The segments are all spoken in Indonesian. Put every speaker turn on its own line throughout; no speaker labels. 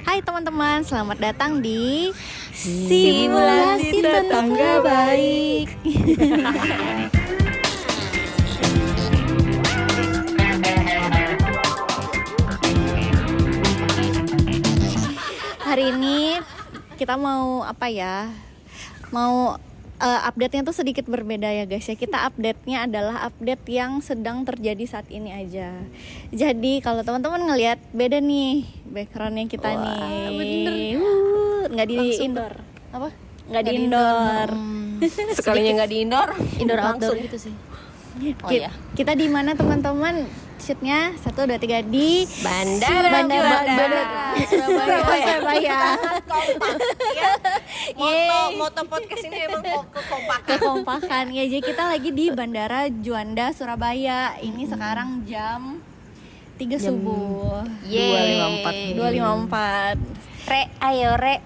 Hai teman-teman, selamat datang di
Simulasi Tetangga Baik.
Hari ini kita mau apa ya? Mau update-nya tuh sedikit berbeda ya guys ya. Kita update-nya adalah update yang sedang terjadi saat ini aja. Jadi kalau teman-teman ngelihat beda nih background-nya kita nih.
Bener.
Nggak di indoor.
Apa?
Nggak di indoor.
Sekalinya nggak di indoor,
Indoor
langsung
outdoor
gitu sih.
Kita di mana teman-teman? Shootnya 1, 2, 3 di
Bandara
Surabaya.
Moto podcast ini emang kekompakan.
Kekompakan ya. Jadi kita lagi di Bandara Juanda Surabaya. Ini sekarang jam 3 subuh. 2.54.
Re, ayo re.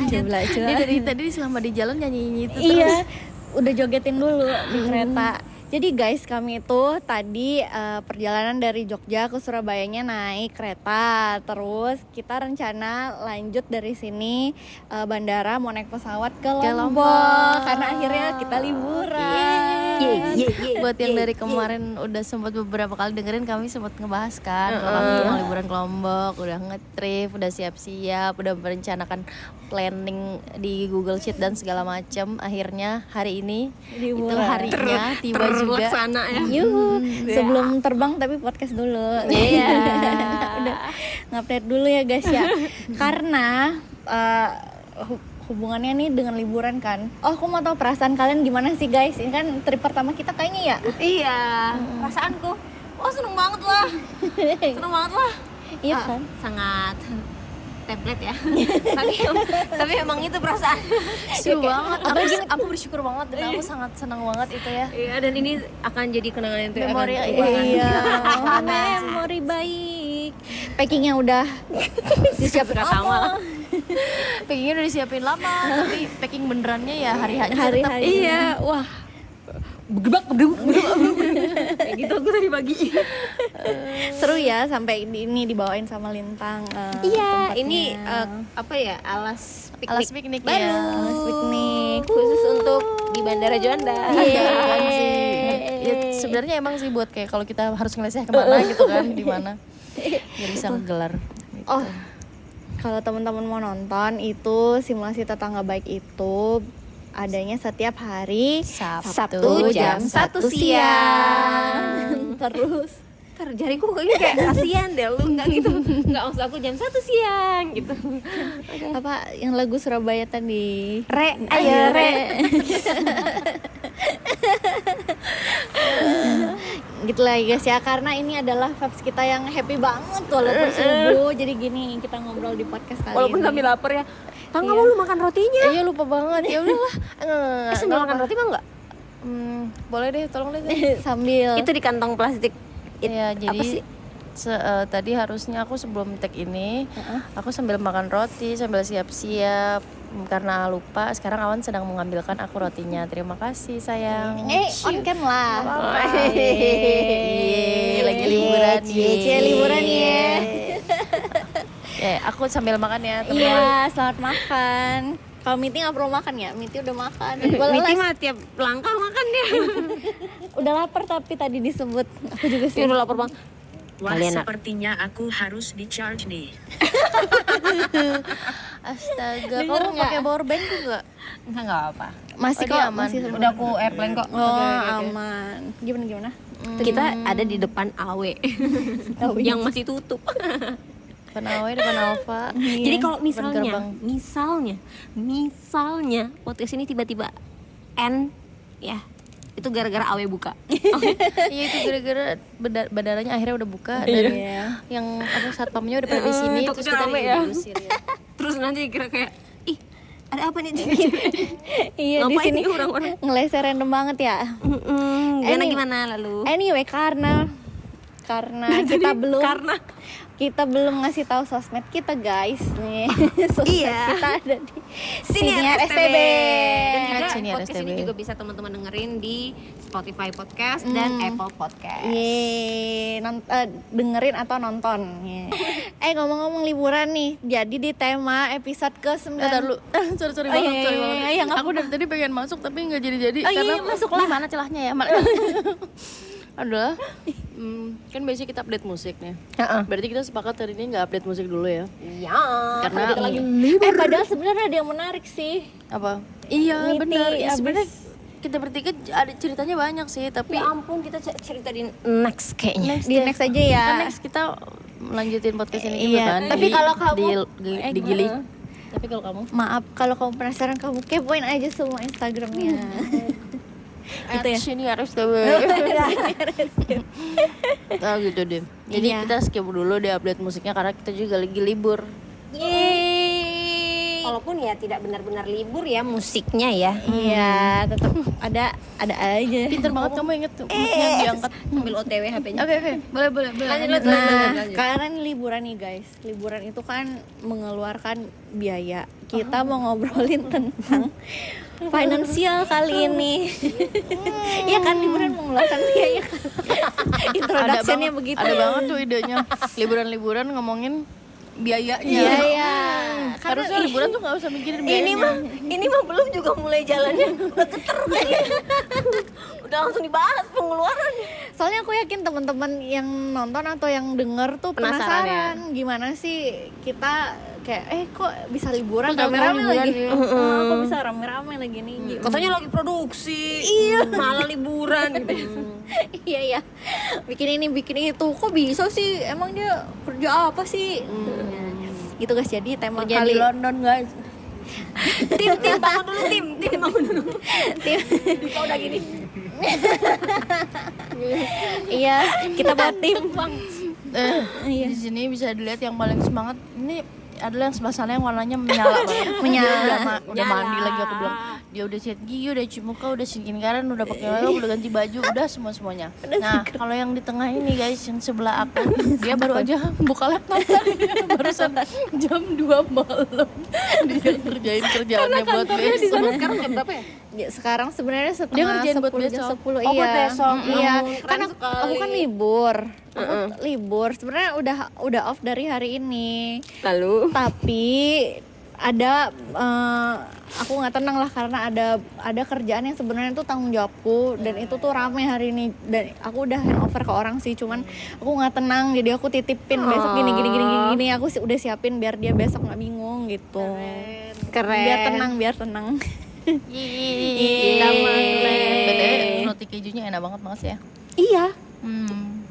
Coba.
Dia dari tadi selama di jalan nyanyi itu terus.
Iya, udah jogetin dulu di kereta. Jadi guys, kami itu tadi perjalanan dari Jogja ke Surabayanya naik kereta. Terus kita rencana lanjut dari sini bandara mau naik pesawat ke Lombok. Karena akhirnya kita liburan.
Buat yang dari kemarin udah sempat beberapa kali dengerin, kami sempat ngebahas kan kalau kami mau liburan ke Lombok, udah nge-trip, udah siap-siap, udah merencanakan planning di Google Sheet dan segala macam. Akhirnya hari ini
Liburan.
itu harinya tiba juga.
Terlaksana ya.
Sebelum terbang tapi podcast dulu.
Iya.
Udah ngupdate dulu ya guys ya. Karena hubungannya nih dengan liburan kan. Oh, aku mau tahu perasaan kalian gimana sih guys? Ini kan trip pertama kita kayaknya ya.
Iya, perasaanku. Wah, seneng banget lah.
Iya kan?
Sangat template ya. tapi emang itu perasaan.
Seru banget. Aku bersyukur banget dan aku sangat senang banget itu ya.
Iya, dan ini akan jadi kenangan yang
Memori
akan
Iya. Memori baik. Packingnya udah disiapin
sama lah.
Packingnya udah disiapin lama, tapi packing benerannya ya hari-hari.
Iya, wah. Gedebak kayak gitu aku tadi pagi.
Seru ya sampai ini dibawain sama Lintang.
Iya,
tempatnya.
ini apa ya, alas
Alas
piknik
piknik
baru.
ya.
Alas piknik.
Khusus untuk di Bandara Juanda.
Ya, sebenarnya emang sih buat kayak kalau kita harus ngeleseh kemana gitu kan, di mana biar bisa ngegelar gitu.
Oh, kalau teman-teman mau nonton itu Simulasi Tetangga Baik itu adanya setiap hari
Sabtu
jam 1 siang.
Terus
Ntar jariku kayaknya kayak kasihan deh lu, enggak gitu. Enggak, maksud aku jam 1 siang gitu.
apa yang lagu Surabaya tadi?
Re, ayo re.
Gitu lah guys ya, karena ini adalah vibes kita yang happy banget walaupun subuh. Jadi gini kita ngobrol di podcast kali
Walaupun
ini.
kami lapar ya. Tang, kamu lu makan rotinya?
Iya, lupa banget. Ya udahlah.
Sambil makan roti mah enggak?
Boleh deh, tolong deh.
Sambil
Itu di kantong plastik.
Iya,
Apa
jadi
sih?
tadi harusnya aku sebelum tag ini aku sambil makan roti, sambil siap-siap karena lupa. Sekarang Awan sedang mengambilkan aku rotinya. Terima kasih sayang.
on cam lah.
Yeay, lagi liburan nih.
Liburan ya.
Aku sambil makan ya teman.
Iya, selamat makan. Kalau Miti nggak perlu makan ya, Miti udah makan.
Miti mah tiap langkah makan dia.
Udah lapar tapi tadi disebut. Aku juga sih.
Dia udah lapar banget.
Wah,
Kalian,
sepertinya aku harus di-charge nih.
Astaga,
Denger
kamu
nggak?
pakai power bank enggak?
Enggak apa.
Masih
Oh,
kok,
dia aman.
masih
Udah aku airplane kok.
Oh,
Oke.
aman. Gimana?
Kita ada di depan AW. Yang masih tutup.
Depan Awe, depan Alfa.
Jadi kalau
Depan gerbang.
misalnya podcast ini tiba-tiba end ya, itu gara-gara AW buka.
Iya, itu gara-gara bandaranya akhirnya udah buka dan yang apa satpamnya udah pada di sini terus
takutnya
kita
rame ya.
diusir ya.
Terus nanti kira kayak, ih, ada apa nih?
Iya, di
Ngapain
sini
nih orang-orang?
ngeleser random banget ya.
Gimana lalu?
Anyway, karena kita belum
Karena
kita belum ngasih tahu sosmed kita guys nih. Sosmed
Iya.
kita ada di
Siniar STB. Dan juga
Siniar
podcast
STB.
ini juga bisa teman-teman dengerin di Spotify Podcast dan Apple Podcast.
Yeay, dengerin atau nonton. Yeay. Ngomong-ngomong liburan nih, jadi di tema episode ke-9.
Ntar lu, sorry
Oh,
banget,
iya,
sorry
iya,
banget.
iya, nggak
Aku dari tadi pengen masuk tapi nggak jadi-jadi
Oh, iya,
karena
masuklah.
Gimana celahnya ya? Adalah kan biasanya kita update musik nih. Berarti kita sepakat hari ini nggak update musik dulu ya?
Iya.
Karena
kita lagi
Padahal sebenarnya ada yang menarik sih.
apa? Iya
Niti
benar. Ya,
abis-
sebenarnya kita bertiga ada ceritanya banyak sih, tapi
ya ampun kita cerita di next kayaknya.
Di next aja ya.
kan next kita melanjutin podcast ini juga
Iya,
kan.
tapi kalau kamu-
di Gili. Tapi kalau kamu
Maaf kalau kamu penasaran, kamu kepoin aja semua Instagramnya. Gitu ya.
sini harus Oh gitu deh. Jadi
Iya.
kita skip dulu deh update musiknya karena kita juga lagi libur.
Yeay.
Walaupun ya tidak benar-benar libur ya musiknya ya.
Iya, tetap ada aja.
Pinter banget kamu inget musiknya diangkat.
Ambil OTW HP-nya.
Oke, boleh.
Lanjut.
Nah, karena ini liburan nih guys. Liburan itu kan mengeluarkan biaya. Kita mau ngobrolin tentang finansial kali ini. Iya kan, liburan mengeluarkan biaya. Introduction-nya begitu.
Ada banget tuh idenya. Liburan-liburan ngomongin biayanya.
Iya.
Harusnya liburan tuh nggak usah mikirin biayanya.
Ini mah belum juga mulai jalannya udah keter kayaknya. Udah langsung dibahas pengeluaran.
Soalnya aku yakin teman-teman yang nonton atau yang denger tuh
Penasaran
penasaran gimana sih kita kayak kok bisa liburan
Kok tahu-tahu
rame-rame
liburan
lagi.
ya?
Kok bisa rame-rame lagi nih. Gitu.
Katanya lagi produksi. Iya, malah liburan gitu.
Iya ya. Bikin ini bikin itu. Kok bisa sih? Emang dia kerja apa sih? Gitu guys. Jadi tema
Kerja
kali
di London guys.
Tim bangun dulu tim bangun dulu. Dika udah gini.
iya, kita buat tim. Iya.
Di sini bisa dilihat yang paling semangat ini adalah yang sebelah sana yang warnanya menyala banget.
Menyala.
Udah mandi lagi, aku bilang. Dia udah sikat gigi, udah cuci muka, udah skincare, udah pakai makeup, udah ganti baju, udah semuanya. Nah, kalau yang di tengah ini guys, yang sebelah aku, dia baru aja buka laptop tadi, barusan jam 2 malam. Dia kerjain kerjaannya buat besok.
Sekarang jam berapa ya?
Ya, sekarang sebenarnya
Dia
setengah
ngerjain buat
10 jam
besok.
10
Oh,
iya.
buat besok.
Iya.
Keren
Kan aku kan libur. Aku libur. Sebenarnya udah off dari hari ini.
Lalu
Tapi ada aku nggak tenang lah karena ada kerjaan yang sebenarnya itu tanggung jawabku dan itu tuh rame hari ini dan aku udah handover ke orang sih, cuman aku nggak tenang jadi aku titipin besok gini aku udah siapin biar dia besok nggak bingung gitu.
keren.
Biar tenang.
BTW roti kejunya enak banget Mas ya.
Iya,
Hmm.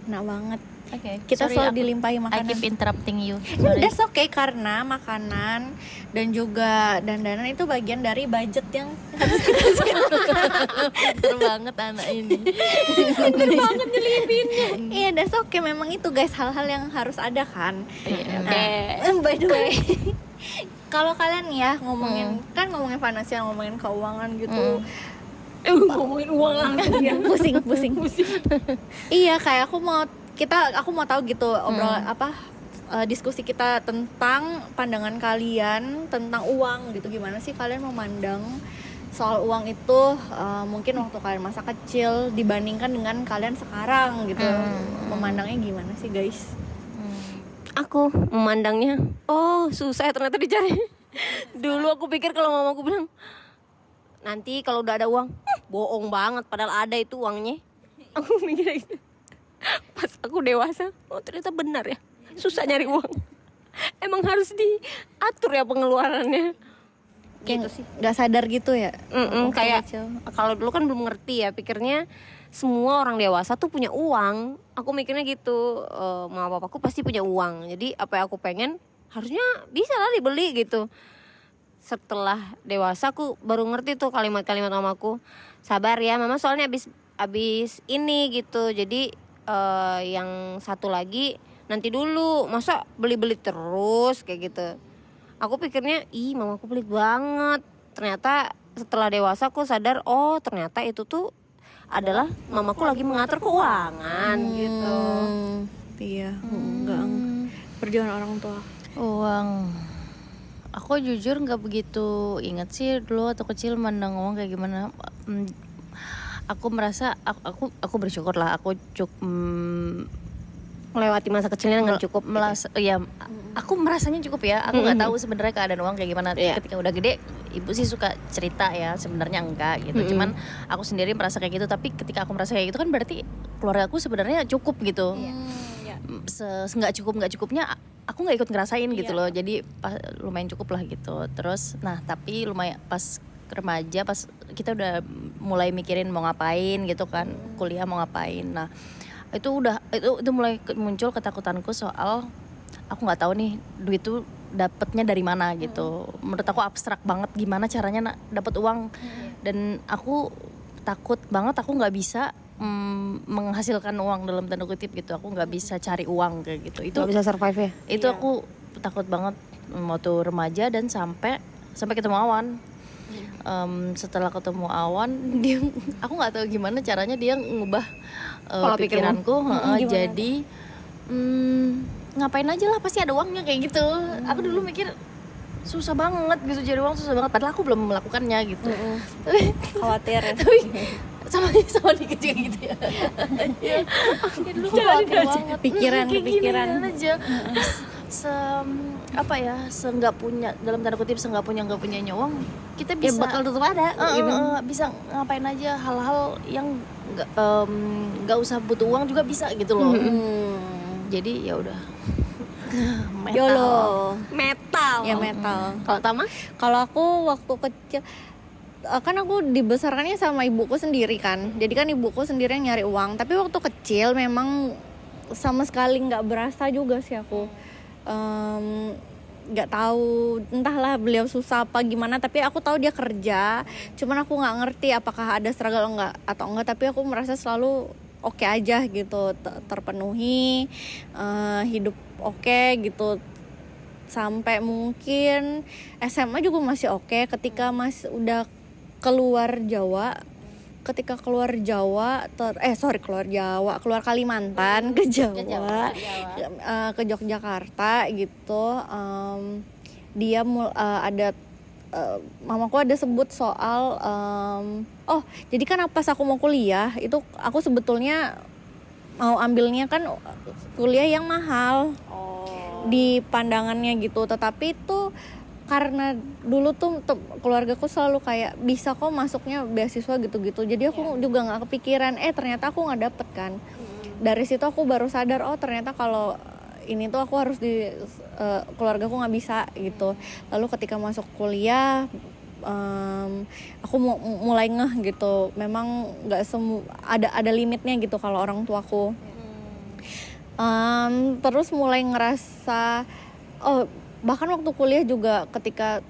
enak banget.
Oke.
Kita
Sorry,
selalu
aku-
dilimpahi
I
makanan.
keep interrupting you. Sorry.
That's okay karena makanan dan juga dandanan itu bagian dari budget yang
Pinter banget anak ini.
iya, that's okay. Memang itu guys hal-hal yang harus ada kan.
Oke.
By the way, kalau kalian ya ngomongin ngomongin finansial, ngomongin keuangan gitu.
Ngomongin uang langsung ya.
pusing. Iya, kayak aku mau tahu gitu obrolan diskusi kita tentang pandangan kalian tentang uang gitu. Gimana sih kalian memandang soal uang itu, mungkin waktu kalian masa kecil dibandingkan dengan kalian sekarang gitu. Memandangnya gimana sih guys?
Aku memandangnya, susah ternyata dicari. Dulu aku pikir kalau mamaku bilang, nanti kalau udah ada uang, bohong banget. Padahal ada itu uangnya. Aku mikir gitu. Pas aku dewasa, ternyata benar ya. Susah nyari uang. Emang harus diatur ya pengeluarannya. Gitu sih.
Gak sadar gitu ya? Waktu
Kayak
kecil.
kalau dulu kan belum ngerti ya, pikirnya semua orang dewasa tuh punya uang. Aku mikirnya gitu, mama papaku pasti punya uang. Jadi apa yang aku pengen harusnya bisa lah dibeli gitu. Setelah dewasa aku baru ngerti tuh kalimat-kalimat mamaku. Sabar ya mama, soalnya abis ini gitu. Jadi yang satu lagi nanti dulu, masa beli-beli terus kayak gitu. Aku pikirnya, mamaku pelit banget. Ternyata setelah dewasa aku sadar, ternyata itu tuh adalah mamaku lagi mengatur keuangan gitu.
Iya, enggak. perjuangan orang tua?
Uang. Aku jujur nggak begitu ingat sih dulu atau kecil mandang uang kayak gimana. Aku merasa aku bersyukur lah. Aku
Melewati masa kecilnya dengan cukup.
ya aku merasanya cukup ya. Aku nggak tahu sebenarnya keadaan uang kayak gimana.
Iya.
Ketika udah gede, ibu sih suka cerita ya, sebenarnya enggak gitu. Cuman aku sendiri merasa kayak gitu. Tapi ketika aku merasa kayak gitu kan berarti keluarga aku sebenarnya cukup gitu. Nggak cukupnya aku nggak ikut ngerasain gitu loh. Jadi lumayan cukup lah gitu. Terus tapi lumayan pas remaja, pas kita udah mulai mikirin mau ngapain gitu kan, kuliah mau ngapain. Nah itu mulai muncul ketakutanku soal aku nggak tahu nih duit tuh dapetnya dari mana gitu. Menurut aku abstrak banget gimana caranya dapet uang, dan aku takut banget aku nggak bisa menghasilkan uang dalam tanda kutip gitu. Aku nggak bisa cari uang kayak gitu. Itu
Gak bisa survive ya?
itu aku takut banget waktu remaja, dan sampai ketemu Awan. Setelah ketemu Awan, aku nggak tahu gimana caranya dia ngubah
Pola pikirmu.
pikiranku. Jadi ngapain aja lah, pasti ada uangnya kayak gitu. Aku dulu mikir susah banget gitu cari uang, susah banget, padahal aku belum melakukannya gitu.
Khawatir ya?
Tapi sama dikit juga gitu ya. Ya dulu aku khawatir banget.
Pikiran.
Kayak gini aja. Nggak punya, dalam tanda kutip nggak punya uang, kita bisa
bakal tetap ada gitu.
Bisa ngapain aja hal-hal yang nggak usah butuh uang juga bisa gitu loh. Jadi ya udah.
YOLO.
Metal.
Ya metal.
Kalau Tama?
Kalau aku waktu kecil kan aku dibesarkannya sama ibuku sendiri kan. Jadi kan ibuku sendiri yang nyari uang. Tapi waktu kecil memang sama sekali nggak berasa juga sih aku. Nggak tahu, entahlah beliau susah apa gimana. Tapi aku tahu dia kerja. Cuman aku nggak ngerti apakah ada struggle atau enggak. Tapi aku merasa selalu oke aja gitu, terpenuhi, hidup oke gitu. Sampai mungkin SMA juga masih oke. Ketika udah keluar Jawa, keluar Kalimantan ke Jawa, ke Yogyakarta gitu. Dia ada mamaku ada sebut soal jadi kan pas aku mau kuliah itu aku sebetulnya mau ambilnya kan kuliah yang mahal di pandangannya gitu, tetapi itu karena dulu tuh keluargaku selalu kayak bisa kok masuknya beasiswa gitu-gitu, jadi aku juga nggak kepikiran ternyata aku nggak dapet kan. Dari situ aku baru sadar ternyata kalau ini tuh aku harus keluarga aku nggak bisa gitu. Lalu ketika masuk kuliah aku mulai ngeh gitu, memang nggak ada limitnya gitu kalau orang tuaku. Terus mulai ngerasa bahkan waktu kuliah juga ketika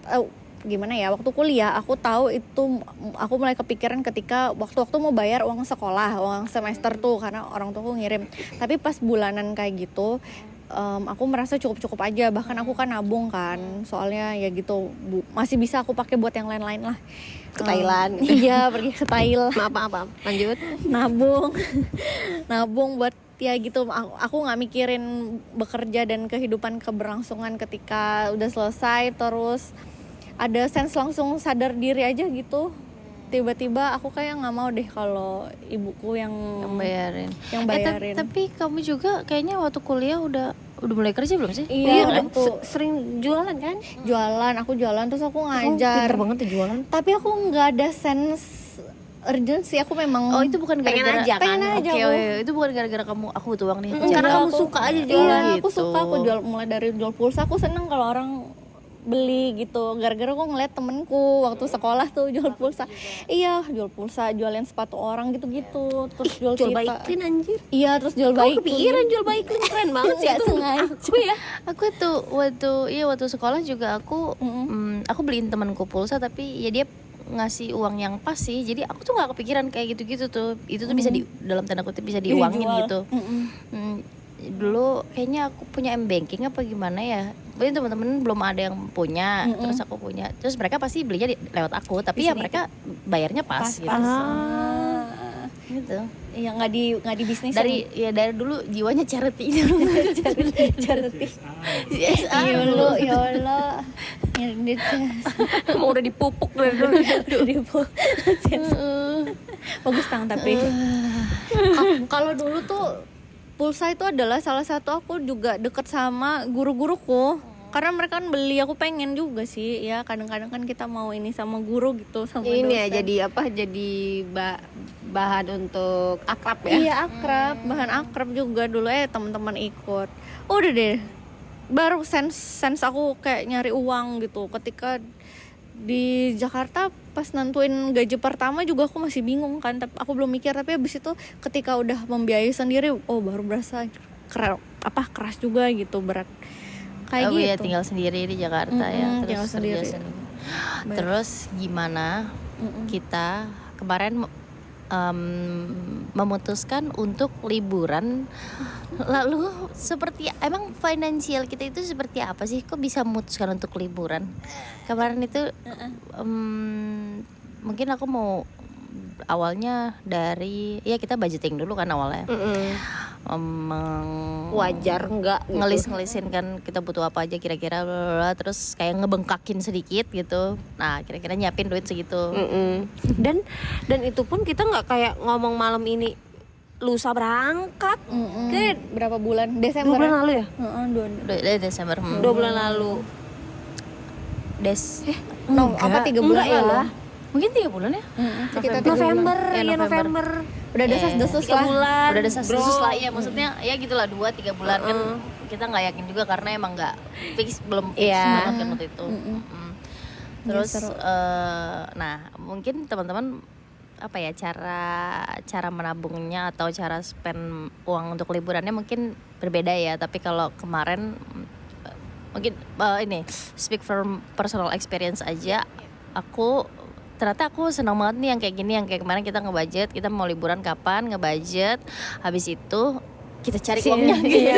waktu kuliah aku tahu itu, aku mulai kepikiran ketika waktu mau bayar uang sekolah, uang semester tuh karena orang tuaku ngirim. Tapi pas bulanan kayak gitu aku merasa cukup aja, bahkan aku kan nabung kan, soalnya ya gitu masih bisa aku pakai buat yang lain-lain lah,
Ke Thailand gitu.
iya pergi ke Thailand,
Apa lanjut.
nabung buat ya gitu. Aku nggak mikirin bekerja dan kehidupan keberlangsungan. Ketika udah selesai terus ada sense langsung sadar diri aja gitu, tiba-tiba aku kayak nggak mau deh kalau ibuku yang
bayarin.
Tapi
tapi kamu juga kayaknya waktu kuliah udah mulai kerja belum sih?
iya
kan?
Sering jualan kan?
aku jualan terus aku ngajar.
Pinter banget tuh jualan.
Tapi aku nggak ada sense urgency, aku memang
Itu bukan
pengen
gara-gara
aja kan?
pengen aja
Oke,
aku.
Itu bukan gara-gara kamu aku butuh uang nih.
Karena kamu suka aja jualan
Iya, aku
gitu.
suka, aku jual mulai dari jual pulsa. Aku seneng kalau orang beli gitu, gara-gara aku ngeliat temenku waktu sekolah tuh jual pulsa. Iya, jual pulsa, jualin sepatu orang gitu-gitu, terus jual
Jual
kita.
baiklin anjir.
Iya, terus jual
Kamu
baiklin.
kepikiran jual baiklin, keren banget sih
Nggak
itu.
sengaja.
Aku ya.
Aku tuh waktu sekolah juga aku beliin temanku pulsa, tapi ya dia ngasih uang yang pas sih, jadi aku tuh nggak kepikiran kayak gitu-gitu tuh. Itu tuh bisa dalam tanda kutip bisa diuangin
Dijual.
gitu. Dulu kayaknya aku punya m-banking apa gimana ya, mungkin teman-teman belum ada yang punya, terus aku punya, terus mereka pasti belinya lewat aku, tapi ya mereka bayarnya pas gitu. gitu.
Iya, nggak di bisnis
Dari dulu jiwanya charity.
charity.
CSR.
Ya Allah.
Mau udah dipupuk dari dulu.
Bagus Tang, tapi kalau dulu tuh pulsa itu adalah salah satu aku juga deket sama guru-guruku. Karena mereka kan beli, aku pengen juga sih ya, kadang-kadang kan kita mau ini sama guru gitu, sama
Ini ya
dosen.
jadi apa? Jadi bahan untuk akrab ya.
Iya, akrab, bahan akrab juga dulu teman-teman ikut. Udah deh, baru sense aku kayak nyari uang gitu. Ketika di Jakarta pas nentuin gaji pertama juga aku masih bingung kan, tapi aku belum mikir. Tapi habis itu ketika udah membiayai sendiri, baru berasa keras juga gitu, berat kayak gitu.
Ya tinggal sendiri di Jakarta ya, terus
tinggal sendiri.
kerja sendiri. Terus gimana kita kemarin memutuskan untuk liburan, lalu seperti emang finansial kita itu seperti apa sih, kok bisa memutuskan untuk liburan kemarin itu? Mungkin aku mau awalnya dari kita budgeting dulu kan awalnya.
Wajar enggak gitu.
Ngelis-ngelisin kan kita butuh apa aja kira-kira, terus kayak ngebengkakin sedikit gitu. Nah kira-kira nyiapin duit segitu.
Dan itu pun kita nggak kayak ngomong malam ini lusa berangkat. Kayak
Berapa bulan?
2
Desember.
bulan lalu ya?
Udah Desember.
2 bulan lalu.
No, apa 3 bulan
Enggak ya?
lalu?
Mungkin 3 bulan ya.
Sekitar 3
November,
bulan.
ya November.
Udah desas-desus
3
lah.
bulan.
Udah desas-desus lah ya, maksudnya ya gitulah 2-3 bulan kan. Kita nggak yakin juga karena emang nggak belum fix
Iya.
banget kan waktu itu. Terus nah mungkin teman-teman apa ya, cara menabungnya atau cara spend uang untuk liburannya mungkin berbeda ya. Tapi kalau kemarin mungkin ini speak from personal experience aja, ternyata aku senang banget nih yang kayak gini, yang kayak kemarin kita ngebudget, kita mau liburan kapan, ngebudget, habis itu kita cari uangnya gitu.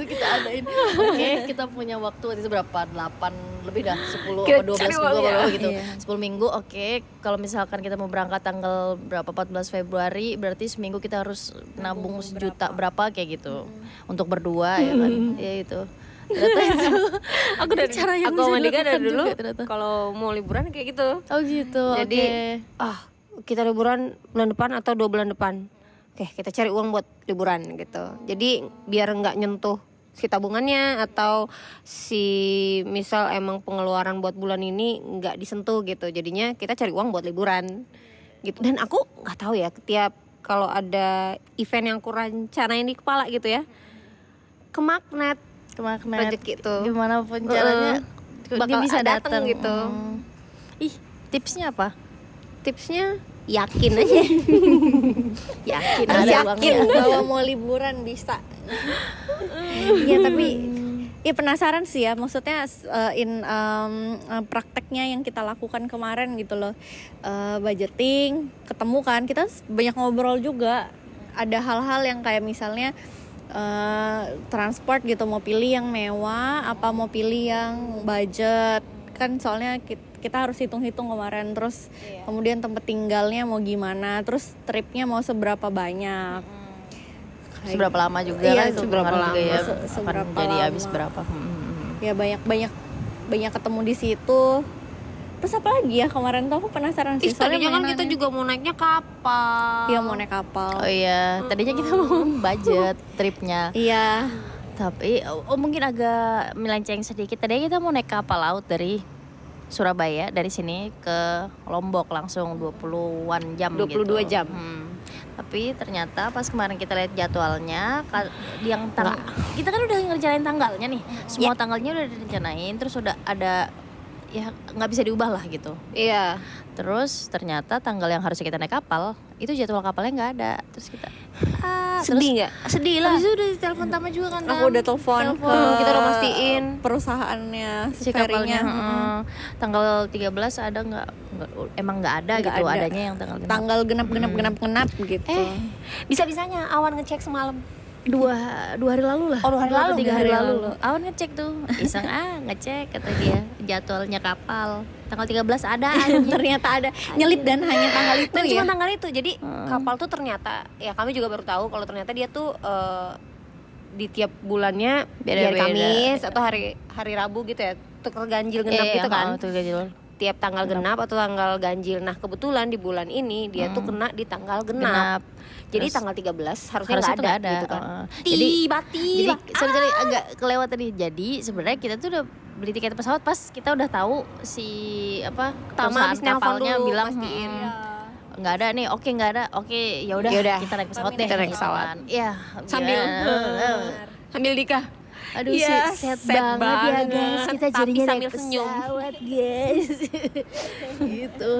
Kita adain. Oke, kita punya waktu waktu itu berapa? 8 lebih dah, 10
Kita
atau 12
cari
minggu
uangnya.
apa gitu.
Iya.
10 minggu. Oke, kalau misalkan kita mau berangkat tanggal berapa, 14 Februari, berarti seminggu kita harus nabung sejuta berapa kayak gitu. Untuk berdua ya kan. Ya itu. Ternyata itu
Aku dari
cara yang
aku
bisa
sama Dika dari
dilakukan
dulu
juga ternyata.
kalau mau liburan kayak gitu.
Oh gitu.
Jadi
oke.
kita liburan bulan depan atau 2 bulan depan. Oke, kita cari uang buat liburan gitu. Jadi biar nggak nyentuh si tabungannya atau si misal emang pengeluaran buat bulan ini nggak disentuh gitu. Jadinya kita cari uang buat liburan gitu. Dan aku nggak tahu ya, tiap kalau ada event yang aku rencanain di kepala gitu ya, ke magnet rezeki itu
Gimana pun caranya dia
bakal
bisa
dateng
datang
gitu.
Ih, tipsnya apa?
Tipsnya yakin aja.
Yakin
Harus
ada
yakin
uangnya.
bahwa mau liburan bisa. Iya, tapi ya penasaran sih ya, maksudnya prakteknya yang kita lakukan kemarin gitu loh. Budgeting, ketemu kan, kita banyak ngobrol juga. Ada hal-hal yang kayak misalnya transport gitu, mau pilih yang mewah apa mau pilih yang budget kan, soalnya kita harus hitung-hitung kemarin. Terus kemudian tempat tinggalnya mau gimana, terus tripnya mau seberapa banyak,
Seberapa lama juga
Iya,
kan itu
seberapa
pengaruh juga
lama,
ya,
seberapa
akan jadi
lama.
habis berapa.
ya banyak ketemu di situ. Terus apa lagi ya kemarin tuh, aku penasaran sih.
Tadinya kan kita
mainannya-
juga mau naiknya kapal.
Iya, mau naik kapal.
Oh iya, tadinya kita mau budget tripnya.
Iya.
Tapi mungkin agak melenceng sedikit. Tadinya kita mau naik kapal laut dari Surabaya, dari sini ke Lombok langsung 20-an jam
22
gitu.
jam.
Tapi ternyata pas kemarin kita lihat jadwalnya, kita kan udah ngerjain tanggalnya nih. Semua tanggalnya udah direncanain, terus udah ada ya nggak bisa diubah lah gitu.
Iya.
Terus ternyata tanggal yang harusnya kita naik kapal itu jadwal kapalnya nggak ada. Terus kita
Sedih nggak? Sedih lah.
habis itu udah ditelepon Tama juga kan.
Aku udah telepon ke
kita udah pastiin
perusahaannya,
si kapalnya.
ferinya.
Tanggal 13 ada nggak? Emang nggak ada
Nggak
gitu,
ada.
adanya yang tanggal genap.
Tanggal genap gitu.
Bisa-bisanya Awan ngecek semalam.
dua hari lalu lah.
Oh, 2 hari lalu.
3 hari lalu. Awan ngecek tuh, iseng ngecek kata dia jadwalnya kapal tanggal 13 ada anjing.
Ternyata ada nyelip dan hanya tanggal itu
Dan
ya.
cuma tanggal itu. Jadi kapal tuh ternyata ya kami juga baru tahu kalau ternyata dia tuh di tiap bulannya di hari
Beda-beda.
Kamis atau hari Rabu gitu ya. Tukar ganjil genap gitu kan.
Tuh ganjil.
Tiap tanggal genap atau tanggal ganjil. Nah, kebetulan di bulan ini dia tuh kena di tanggal genap. Jadi
Terus
tanggal 13 harusnya
harusnya
nggak ada, gitu kan.
Jadi
Tiba-tiba
sorry agak kelewat tadi. Jadi sebenarnya kita tuh udah beli tiket pesawat pas kita udah tahu si
Pertama
perusahaan
habis nelpon
kapalnya
dulu,
bilang
pastiin.
nggak ada nih, oke nggak ada, oke ya udah
Yaudah,
kita naik pesawat deh.
kita naik
gitu
pesawat.
kan. Iya.
Sambil sambil nikah.
Aduh
Iya,
sad
sad
banget ya
banget.
guys, kita
Tapi
jadinya
sambil
naik
senyum.
pesawat guys. Gitu.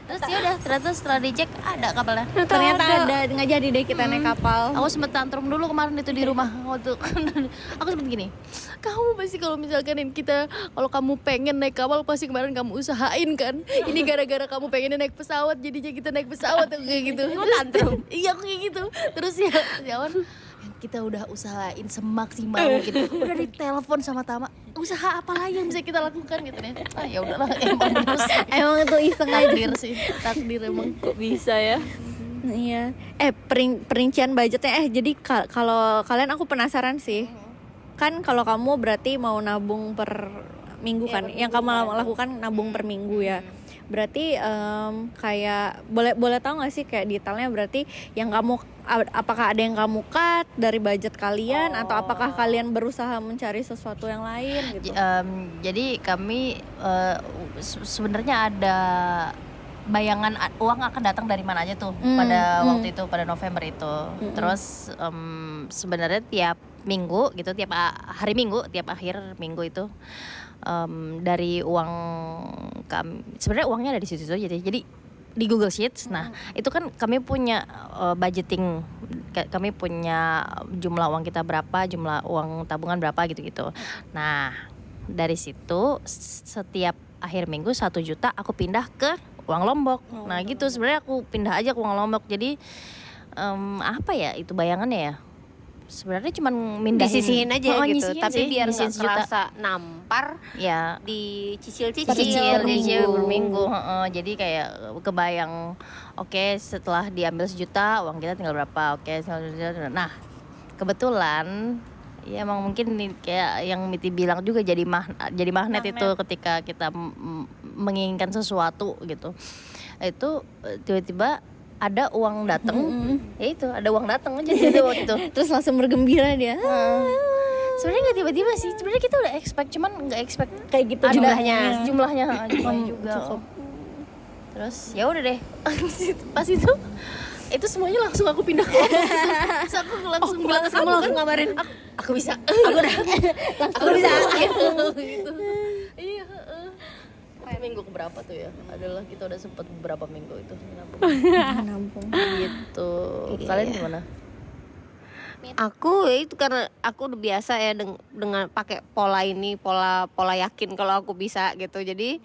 Terus ya udah ternyata setelah dicek ada kapalnya.
Ternyata ada nggak jadi deh kita naik kapal.
Aku sempet tantrum dulu kemarin itu di rumah waktu aku sempet gini, kamu pasti kalau misalkan kita kalau kamu pengen naik kapal pasti kemarin kamu usahain kan, ini gara-gara kamu pengen naik pesawat jadinya kita naik pesawat aku kayak gitu.
Kamu tantrum?
Iya aku kayak gitu. Terus ya Awan, kita udah usahain semaksimal gitu, udah ditelepon sama Tama, usaha apa lagi yang bisa kita lakukan gitu ya. Ya udahlah, emang bener sih.
Emang itu iseng aja.
Takdir sih, takdir emang.
Kok bisa ya? Iya. Perincian budgetnya jadi kalau kalian aku penasaran sih. Kan kalau kamu berarti mau nabung per minggu kan? Yang kamu lakukan nabung per minggu ya. Berarti kayak boleh tahu nggak sih kayak detailnya, berarti yang kamu apakah ada yang kamu cut dari budget kalian atau apakah kalian berusaha mencari sesuatu yang lain gitu?
Jadi kami sebenarnya ada bayangan uang akan datang dari mana aja tuh pada waktu itu, pada November itu. Terus sebenarnya tiap minggu gitu, tiap hari minggu, tiap akhir minggu itu dari uang kami, sebenarnya uangnya ada di situ aja. Jadi di Google Sheets, nah itu kan kami punya budgeting, kami punya jumlah uang kita berapa, jumlah uang tabungan berapa gitu-gitu. Nah dari situ setiap akhir minggu 1 juta aku pindah ke uang Lombok. Nah gitu sebenarnya aku pindah aja ke uang Lombok. Jadi apa ya itu bayangannya ya? Sebenarnya cuma mindahin,
Disisihin aja gitu.
nyisihin
Tapi
sih,
biar
nyisihin
nggak
1 juta.
kerasa nampar
Ya
dicicil-cicil
cicil
per
per minggu. Jadi kayak kebayang, oke, setelah diambil 1 juta uang kita tinggal berapa, oke, nah kebetulan ya emang mungkin nih, kayak yang Miti bilang juga jadi magnet itu ketika kita menginginkan sesuatu gitu. Itu tiba-tiba ada uang datang, ya itu ada uang datang aja gitu waktu itu.
Terus langsung bergembira dia.
Sebenarnya nggak tiba-tiba sih, sebenarnya kita udah expect, cuman nggak expect
Kayak gitu
ada
jumlahnya.
jumlahnya juga.
cukup.
Terus ya udah deh, pas itu semuanya langsung aku pindah ke Terus aku langsung bilang ke kamu, langsung ngabarin aku bisa, aku bisa gitu. Iya. Minggu keberapa tuh ya? Adalah kita udah sempet beberapa minggu itu
Nampung.
gitu. Kalian gimana?
Aku ya itu karena aku udah biasa ya dengan pakai pola ini, pola yakin kalau aku bisa gitu. Jadi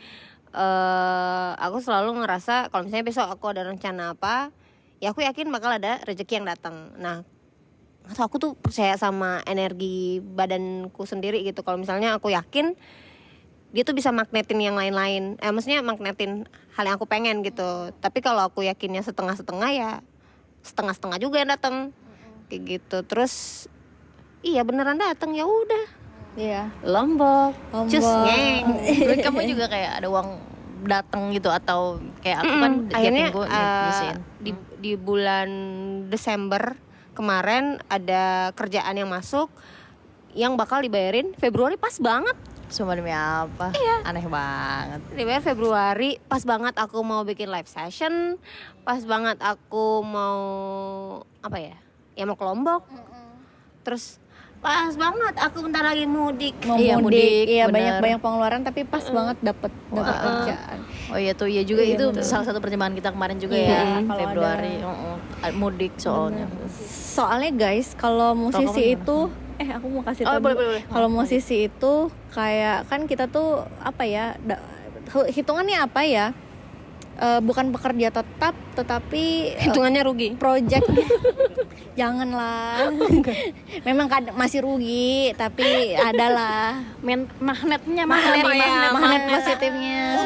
aku selalu ngerasa kalau misalnya besok aku ada rencana apa, ya aku yakin bakal ada rezeki yang datang. Nah, aku tuh percaya sama energi badanku sendiri gitu. Kalau misalnya aku yakin dia tuh bisa magnetin yang lain-lain. Maksudnya magnetin hal yang aku pengen gitu. Tapi kalau aku yakinnya setengah-setengah ya setengah-setengah juga yang datang. Kayak gitu. Terus iya beneran datang, ya udah.
Iya.
Lombok. Cus ngeng.
Menurut kamu juga kayak ada uang datang gitu, atau kayak aku kan tiap
akhirnya
minggu nyisihin?
di bulan Desember kemarin ada kerjaan yang masuk yang bakal dibayarin Februari pas banget.
Sumpah demi apa?
Iya.
Aneh banget.
Dibayar Februari, pas banget aku mau bikin live session, pas banget aku mau apa ya? Ya mau ke Lombok. Terus pas banget aku bentar lagi mudik.
Mau
Iya,
mudik,
mudik,
iya
bener.
banyak pengeluaran tapi pas banget dapat kerjaan.
Oh iya tuh, iya juga
Iya,
itu
betul.
salah satu pertimbangan kita kemarin juga
Iya,
ya,
kalau
Februari, mudik soalnya.
Soalnya guys, kalau musisi itu aku mau kasih tahu.
boleh.
Kalau musisi itu kayak kan kita tuh apa ya? Hitungannya apa ya? Bukan pekerja tetap tetapi
Hitungannya rugi.
project janganlah. Memang masih rugi, tapi adalah
Magnetnya
magnet positifnya.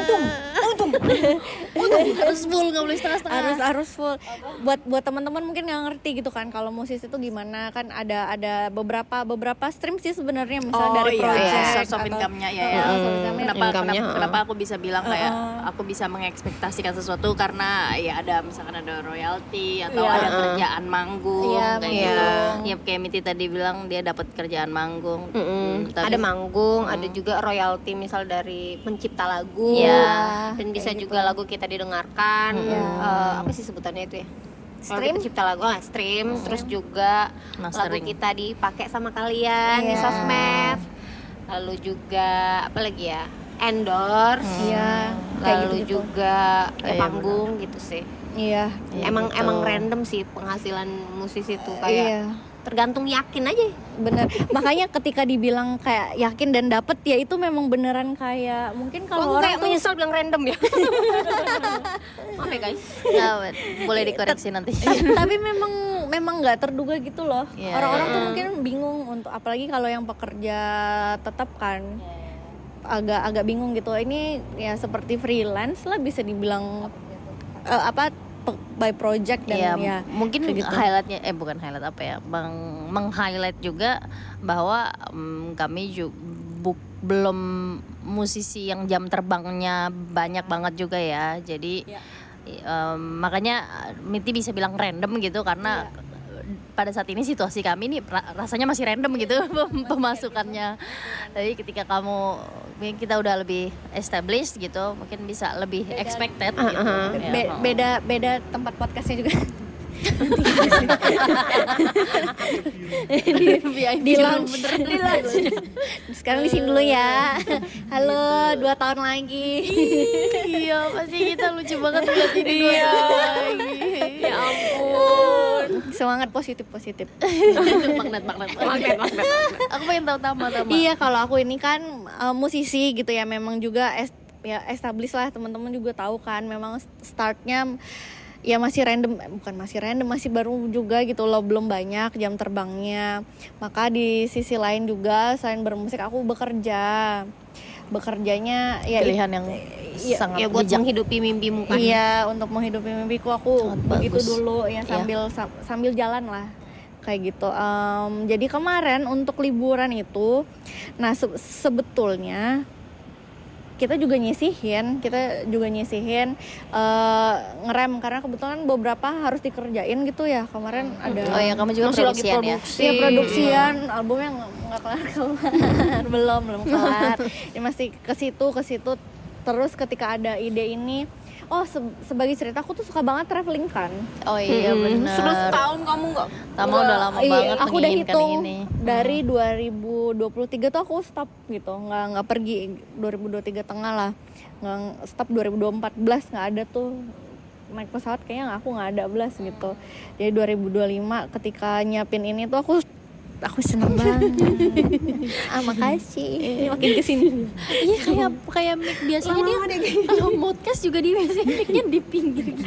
harus full, nggak boleh setengah-setengah.
Harus full. Buat teman-teman mungkin nggak ngerti gitu kan kalau musisi itu gimana, kan ada beberapa stream sih sebenarnya, misalnya dari project
source of income-nya ya.
source of income-nya.
Kenapa aku bisa bilang kayak aku bisa mengekspektasikan sesuatu karena ya ada misalkan ada royalti atau ada kerjaan manggung kayak gitu. Ya kayak Miti tadi bilang dia dapat kerjaan manggung.
Ada manggung, ada juga royalti misal dari pencipta lagu.
Iya,
Dan bisa
kayak
juga lagu kita didengarkan. Apa sih sebutannya itu ya?
Stream?
Pencipta lagu, stream. Terus juga lagu
Mastering.
kita dipakai sama kalian di
Iya.
sosmed. Lalu juga apa lagi ya? Endorse.
Iya, kayak
Lalu
gitu-gitu.
juga
Iya,
panggung gitu sih.
Iya.
Emang
gitu.
random sih penghasilan musisi tuh kayak
Iya.
tergantung yakin aja.
Bener, makanya ketika dibilang kayak yakin dan dapet, ya itu memang beneran kayak mungkin kalau
Aku
orang
kayak
tuh
menyesal bilang random ya. Maaf ya guys.
Nah, boleh dikoreksi nanti.
tapi memang nggak terduga gitu loh.
Iya.
Orang-orang tuh mungkin bingung untuk, apalagi kalau yang pekerja tetap kan, agak bingung gitu. Ini ya seperti freelance lah, bisa dibilang by project dan ya
mungkin
kayak gitu.
highlightnya bukan highlight apa ya, meng-highlight juga bahwa kami belum musisi yang jam terbangnya banyak banget juga ya, jadi makanya Miti bisa bilang random gitu karena pada saat ini situasi kami nih rasanya masih random gitu pemasukannya. Jadi ketika kita udah lebih established gitu, mungkin bisa lebih expected gitu.
Beda tempat podcastnya juga. di lounge. Sekarang di sini dulu ya. Halo, 2 tahun lagi.
Iya, pasti kita lucu banget buat ini.
Ya ampun.
Semangat positif.
Magnet. Aku pengen tahu Tama.
Iya, kalau aku ini kan musisi gitu ya, memang juga ya established lah, teman-teman juga tahu kan, memang startnya ya masih masih baru juga gitu loh, belum banyak jam terbangnya. Maka di sisi lain juga selain bermusik aku bekerjanya ya
Pilihan yang sangat
Ya buat
bijak.
menghidupi mimpimu kan.
iya, untuk menghidupi mimpiku aku
Sangat
begitu
bagus.
dulu ya, sambil jalan lah kayak gitu. Jadi kemarin untuk liburan itu, nah sebetulnya kita juga nyisihin ngerem karena kebetulan beberapa harus dikerjain gitu ya. Kemarin ada
Oh ya, kamu juga
Masih lagi
produksian ya.
iya, produksian albumnya nggak kelar belum kelar ya, masih ke situ. Terus ketika ada ide ini, sebagai cerita, aku tuh suka banget traveling kan.
Oh iya benar.
Sudah setahun kamu nggak?
Tama udah lama banget
Aku udah
menginginkan
hitung
ini.
dari 2023 tuh aku stop gitu, nggak pergi. 2023 tengah lah, nggak stop. 2014 nggak ada tuh naik pesawat, kayaknya aku nggak ada belas gitu. Jadi 2025 ketika nyiapin ini tuh aku seneng banget. Makasih. Ini makin kesini.
Iya, kayak mic biasanya dia kalau podcast juga dia biasanya mic-nya di pinggir gitu.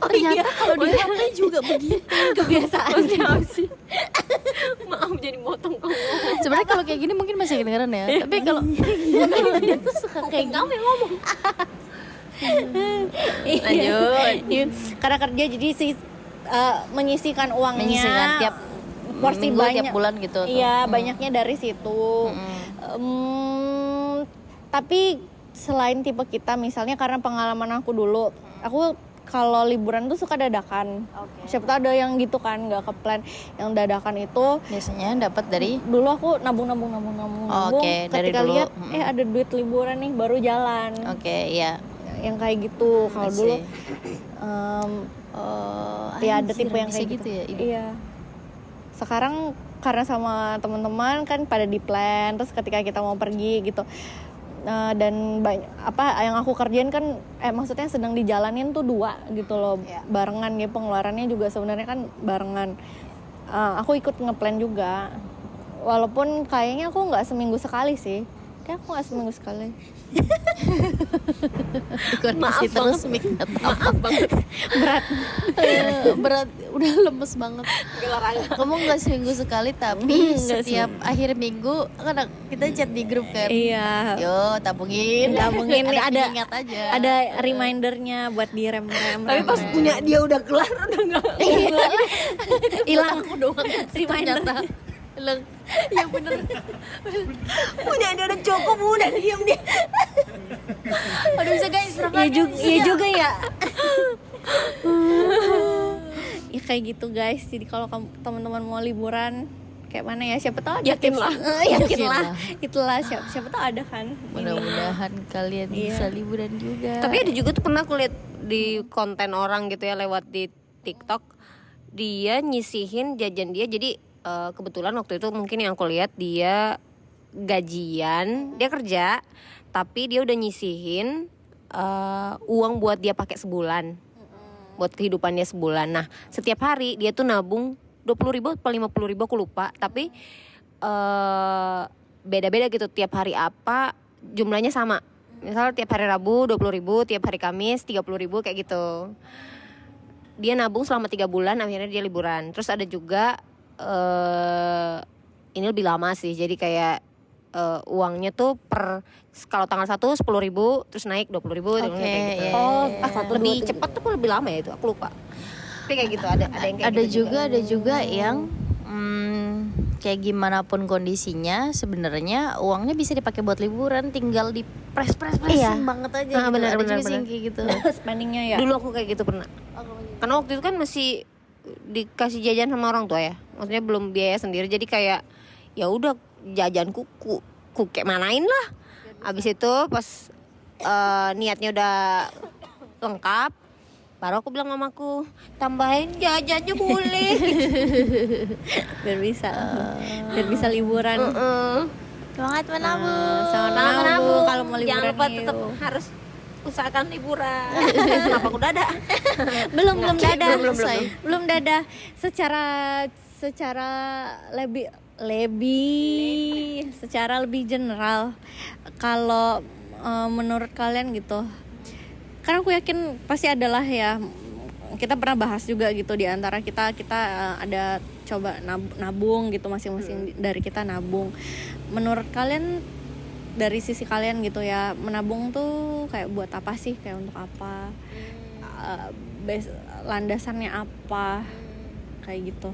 Ternyata kalau di HP juga begitu.
Kebiasaan.
sih. Maaf jadi motong kamu.
Sebenarnya kalau kayak gini mungkin masih kedengeran ya. Tapi kalau dia tuh suka kayak
Kamu yang ngomong.
Lanjut. Karena kerja jadi menyisihkan uangnya.
menyisihkan tiap
porsi
minggu,
banyak,
tiap bulan gitu.
Iya, banyaknya dari situ. Tapi selain tipe kita, misalnya karena pengalaman aku dulu, aku kalau liburan tuh suka dadakan. Siapa tahu ada yang gitu kan, nggak ke plan. Yang dadakan itu
Biasanya dapat dari
dulu aku nabung.
Oke, dari
ketika
dulu.
lihat ada duit liburan nih, baru jalan.
Oke, iya.
Yang kayak gitu. Kalau
I
dulu
see.
ya ada
anjir,
tipe yang
bisa
kayak gitu.
ya.
Iya. Sekarang karena sama teman-teman kan pada di plan, terus ketika kita mau pergi gitu, dan yang aku kerjain kan maksudnya sedang dijalanin tuh 2 gitu loh, barengan ya, pengeluarannya juga sebenarnya kan barengan. Aku ikut ngeplan juga, walaupun kayaknya aku nggak seminggu sekali sih, Kayak aku gak seminggu sekali.
Dikoreksi terus mik
Maaf banget.
berat udah lemes banget. Kamu nggak seminggu sekali tapi setiap akhir minggu kan kita chat di grup kan.
Iya.
Yo tabungin
Nih ada
pengingat aja.
ada remindernya buat direm.
Tapi pas punya dia udah kelar udah nggak.
hilang
aku doang
reminder.
ternyata hilang. Yang bener.
Punya dia udah cukup udah diam dia.
Aduh bisa guys,
Iya juga ya. Ya kayak gitu guys. Jadi kalau teman-teman mau liburan kayak mana ya? Siapa tahu ada
Yakinlah.
tips. Yakinlah. Itulah siapa tahu ada kan.
Mudah-mudahan kalian
Iya.
bisa liburan juga.
Tapi ada juga tuh pernah aku lihat di konten orang gitu ya lewat di TikTok, dia nyisihin jajan dia. Jadi kebetulan waktu itu mungkin yang aku lihat dia gajian, dia kerja, tapi dia udah nyisihin uang buat dia pakai sebulan, buat kehidupannya sebulan. Nah setiap hari dia tuh nabung 20.000 atau 50.000 aku lupa, tapi beda-beda gitu tiap hari apa jumlahnya sama. Misal tiap hari Rabu 20.000, tiap hari Kamis 30.000 kayak gitu. Dia nabung selama 3 bulan, akhirnya dia liburan. Terus ada juga ini lebih lama sih, jadi kayak uangnya tuh per kalau tanggal 1 10.000 terus naik 20.000
Oke,
kayak gitu.
iya,
Oh,
iya, iya.
lebih cepat tuh lebih lama ya itu, aku lupa. Tapi kayak gitu ada yang kayak
ada
gitu
juga yang kayak gimana pun kondisinya sebenarnya uangnya bisa dipakai buat liburan, tinggal di press
Iya.
banget aja
Ah,
gitu.
benar,
Ada juga
benar,
sih yang kayak gitu.
Spendingnya ya.
Dulu aku kayak gitu pernah. Karena waktu itu kan masih dikasih jajan sama orang tua ya. Maksudnya belum biaya sendiri, jadi kayak ya udah jajanku ku kayak manain lah. Abis itu pas niatnya udah lengkap, baru aku bilang mamaku, tambahin jajannya boleh.
biar bisa liburan.
Semangat menabung.
Sama
Nah,
nabung kalau mau liburan.
jangan lupa
yuk.
tetap harus usahakan liburan. Kenapa aku dada?
belum dada.
Belum.
Belum dada. Secara secara lebih general, kalau menurut kalian gitu, karena aku yakin pasti adalah ya, kita pernah bahas juga gitu di antara kita ada coba nabung gitu, masing-masing dari kita nabung. Menurut kalian, dari sisi kalian gitu ya, menabung tuh kayak buat apa sih, kayak untuk apa, landasannya apa, kayak gitu.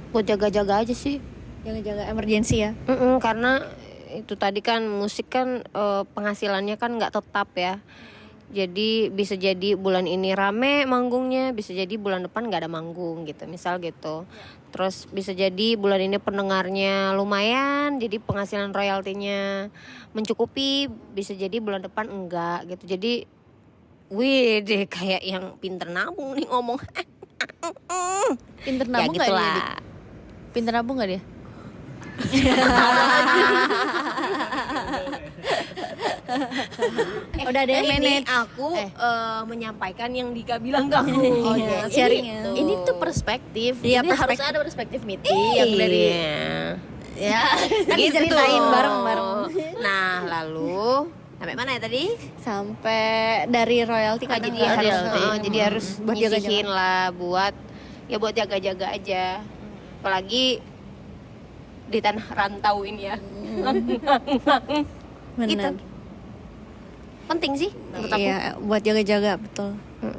Buat jaga-jaga aja sih.
Jaga-jaga emergensi ya.
Karena itu tadi kan musik kan penghasilannya kan nggak tetap ya. Jadi bisa jadi bulan ini rame manggungnya, bisa jadi bulan depan nggak ada manggung gitu, misal gitu. Terus bisa jadi bulan ini pendengarnya lumayan, jadi penghasilan royaltinya mencukupi, bisa jadi bulan depan enggak gitu. Jadi wih deh, kayak yang pinter nabung nih ngomong.
Pinter
Ya
nabung nggak dia?
gitulah.
Dik? Pinter nabung nggak dia?
Udah ada yang
Ini
manage.
aku menyampaikan yang Dika bilang ke aku.
Oh iya, sharingnya.
Ini tuh perspektif.
Iya,
Ini harus ada perspektif meeting yang dari ya.
Kan diceritain
tuh.
bareng-bareng.
Nah, lalu sampai mana ya tadi?
Sampai dari royalti
Ah,
kadang
jadi
nggak
harus,
ada.
jadi harus
buat
nyisihin
jaga-jaga.
lah buat jaga-jaga aja. Apalagi di tanah rantau ini ya.
Benar.
Gitu. Penting sih menurut aku.
Iya, buat jaga-jaga, betul.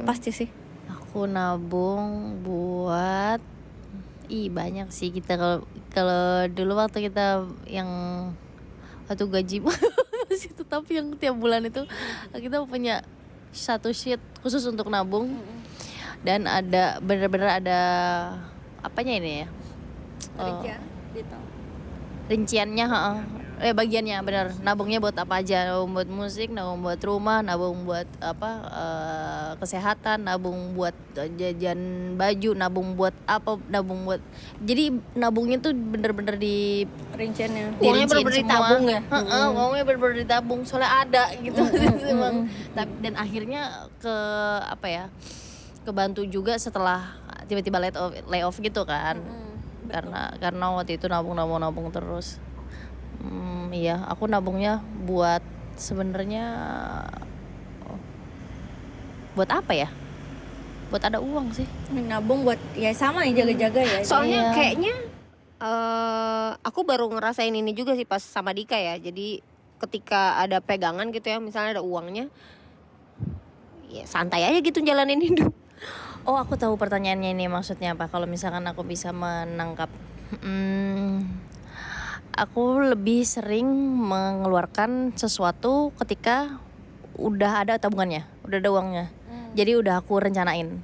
Pasti sih.
Aku nabung buat banyak sih kita kalau dulu waktu kita yang waktu gaji masih tetap yang tiap bulan itu kita punya satu sheet khusus untuk nabung dan ada bener-bener ada apanya ini ya rinciannya bagiannya bener, nabungnya buat apa aja, nabung buat musik, nabung buat rumah, nabung buat kesehatan, nabung buat jajan baju, nabung buat apa, nabung buat, jadi nabungnya tuh bener-bener di
Rinciannya.
Uangnya
dirinciin
bener-bener
semua.
ditabung ya?
Uangnya bener-bener ditabung soalnya ada gitu. Emang. Dan akhirnya kebantu juga setelah tiba-tiba lay off gitu kan, karena waktu itu nabung terus. Iya, aku nabungnya buat sebenarnya buat apa ya? Buat ada uang sih.
Nabung buat ya sama nih jaga-jaga ya.
Soalnya
Iya.
kayaknya aku baru ngerasain ini juga sih pas sama Dika ya. Jadi ketika ada pegangan gitu ya, misalnya ada uangnya, ya santai aja gitu jalanin hidup.
Oh, aku tahu pertanyaannya ini maksudnya apa. Kalau misalkan aku bisa menangkap, aku lebih sering mengeluarkan sesuatu ketika udah ada tabungannya, udah ada uangnya. Jadi udah aku rencanain.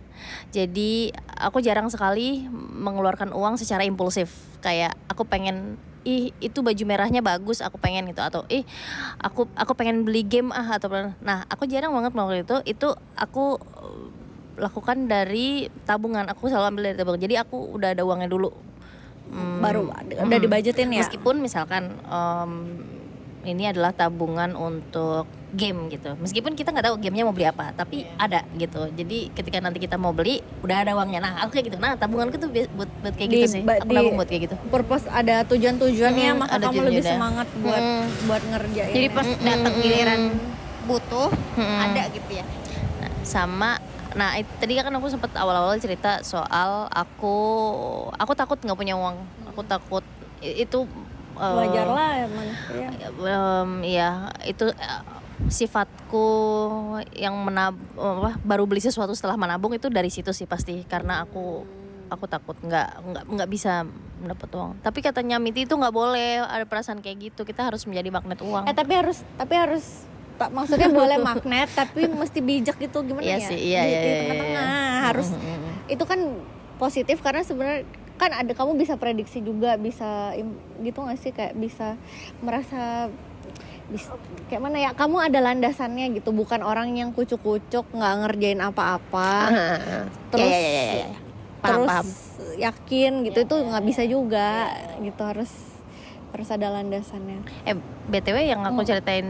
Jadi aku jarang sekali mengeluarkan uang secara impulsif. Kayak aku pengen, itu baju merahnya bagus, aku pengen gitu, atau aku pengen beli game atau nah, aku jarang banget melakukan itu. Itu aku lakukan dari tabungan. Aku selalu ambil dari tabungan. Jadi aku udah ada uangnya dulu.
Baru udah dibajetin ya.
Meskipun misalkan ini adalah tabungan untuk game gitu. Meskipun kita nggak tahu gamenya mau beli apa, tapi ada gitu. Jadi ketika nanti kita mau beli, udah ada uangnya. Nah, aku kayak gitu. Nah, tabunganku tuh buat kayak gitu sih. Aku nabung buat kayak gitu.
Purpose ada tujuan-tujuannya, maka
ada
kamu lebih
tujuannya.
semangat buat ngerjain.
Jadi pas datang giliran butuh ada gitu ya.
Nah, tadi kan aku sempat awal-awal cerita soal aku takut nggak punya uang. Aku takut itu
wajar lah ya manusia.
Iya, itu sifatku yang baru beli sesuatu setelah menabung itu dari situ sih pasti, karena aku takut nggak bisa mendapat uang. Tapi katanya Miti itu nggak boleh ada perasaan kayak gitu, kita harus menjadi magnet uang.
Tapi harus maksudnya boleh magnet tapi mesti bijak gitu, gimana
Iya
ya?
sih, iya.
Di tengah-tengah harus itu kan positif, karena sebenarnya kan kamu bisa prediksi juga, bisa gitu nggak sih, kayak bisa merasa kayak mana ya, kamu ada landasannya gitu, bukan orang yang kucuk-kucuk nggak ngerjain apa-apa terus
Ya. Paham.
yakin gitu, itu nggak bisa juga gitu, harus ada landasannya.
BTW yang aku ceritain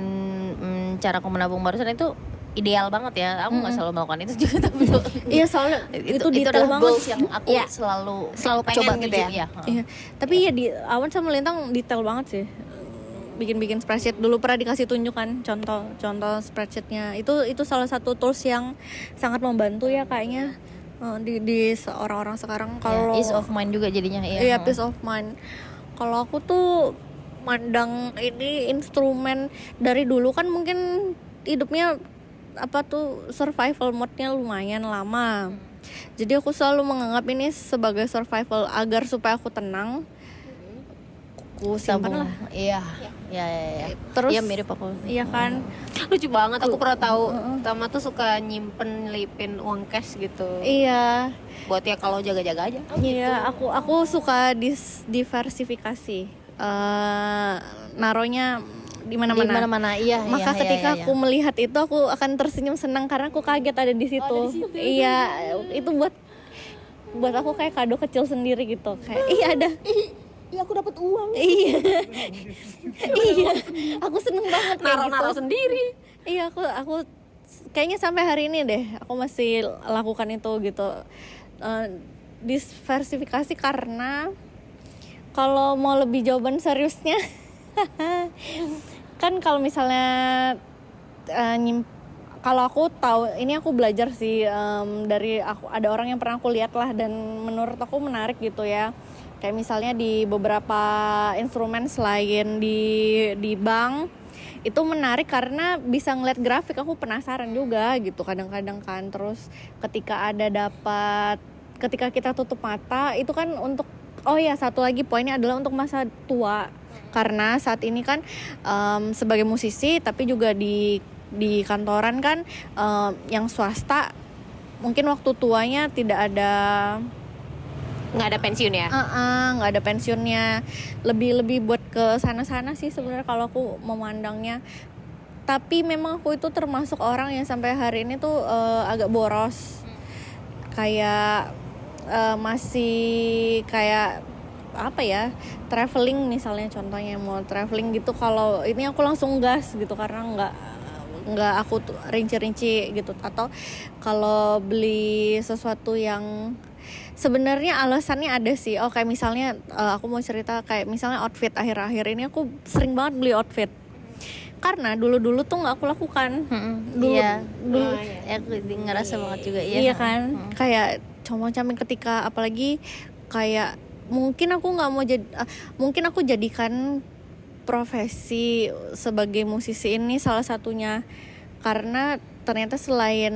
cara aku menabung barusan itu ideal banget ya. Aku nggak selalu melakukan itu juga, tapi
Iya, soalnya itu detail
adalah
banget.
goals yang aku selalu
pengen
coba
gitu
tuju,
ya.
Iya, tapi ya di Awan sama Lintang detail banget sih. Bikin spreadsheet dulu, pernah dikasih tunjukkan contoh spreadsheetnya. Itu salah satu tools yang sangat membantu ya kayaknya di orang-orang sekarang. Kalau
Ease of mind juga jadinya.
Iya, peace of mind. Kalau aku tuh mandang ini instrumen dari dulu kan, mungkin hidupnya survival mode-nya lumayan lama. Jadi aku selalu menganggap ini sebagai survival, agar supaya aku tenang. Aku simpan lah.
Iya.
Terus
iya, mirip aku.
Iya kan?
Lucu banget, aku pernah tahu Tama tuh suka nyimpen uang cash gitu.
Iya.
Buat ya kalau jaga-jaga aja.
Iya, aku suka diversifikasi. Naruhnya di mana-mana.
Iya.
Maka ketika aku melihat itu, aku akan tersenyum senang karena aku kaget ada di situ. Iya, itu buat aku kayak kado kecil sendiri gitu. Kayak ada.
Iya, aku dapat uang.
Iya. Aku seneng banget kayak
Naro
gitu.
sendiri.
Iya, aku kayaknya sampai hari ini deh aku masih lakukan itu gitu. Diversifikasi, karena kalau mau lebih jawaban seriusnya kan kalau misalnya kalau aku tahu, ini aku belajar sih dari ada orang yang pernah aku lihat lah, dan menurut aku menarik gitu ya. Kayak misalnya di beberapa instrumen selain di bank, itu menarik karena bisa ngeliat grafik. Aku penasaran juga gitu kadang-kadang kan. Terus ketika kita tutup mata, itu kan untuk satu lagi poinnya adalah untuk masa tua. Karena saat ini kan sebagai musisi, tapi juga di kantoran kan, yang swasta mungkin waktu tuanya
Nggak ada pensiun ya?
nggak ada pensiunnya. Lebih buat ke sana-sana sih sebenarnya kalau aku memandangnya. Tapi memang aku itu termasuk orang yang sampai hari ini tuh agak boros. Kayak masih kayak apa ya, traveling misalnya, contohnya mau traveling gitu, kalau ini aku langsung gas gitu, karena nggak aku tuh rinci-rinci gitu. Atau kalau beli sesuatu yang sebenarnya alasannya ada sih. Oh kayak misalnya aku mau cerita kayak misalnya outfit akhir-akhir ini aku sering banget beli outfit. Karena dulu-dulu tuh nggak aku lakukan. Dulu,
Iya.
dulu
Ya, aku ngerasa banget juga
iya kan. Kayak comong-coming ketika apalagi kayak mungkin aku nggak mau jadi mungkin aku jadikan profesi sebagai musisi ini salah satunya karena ternyata selain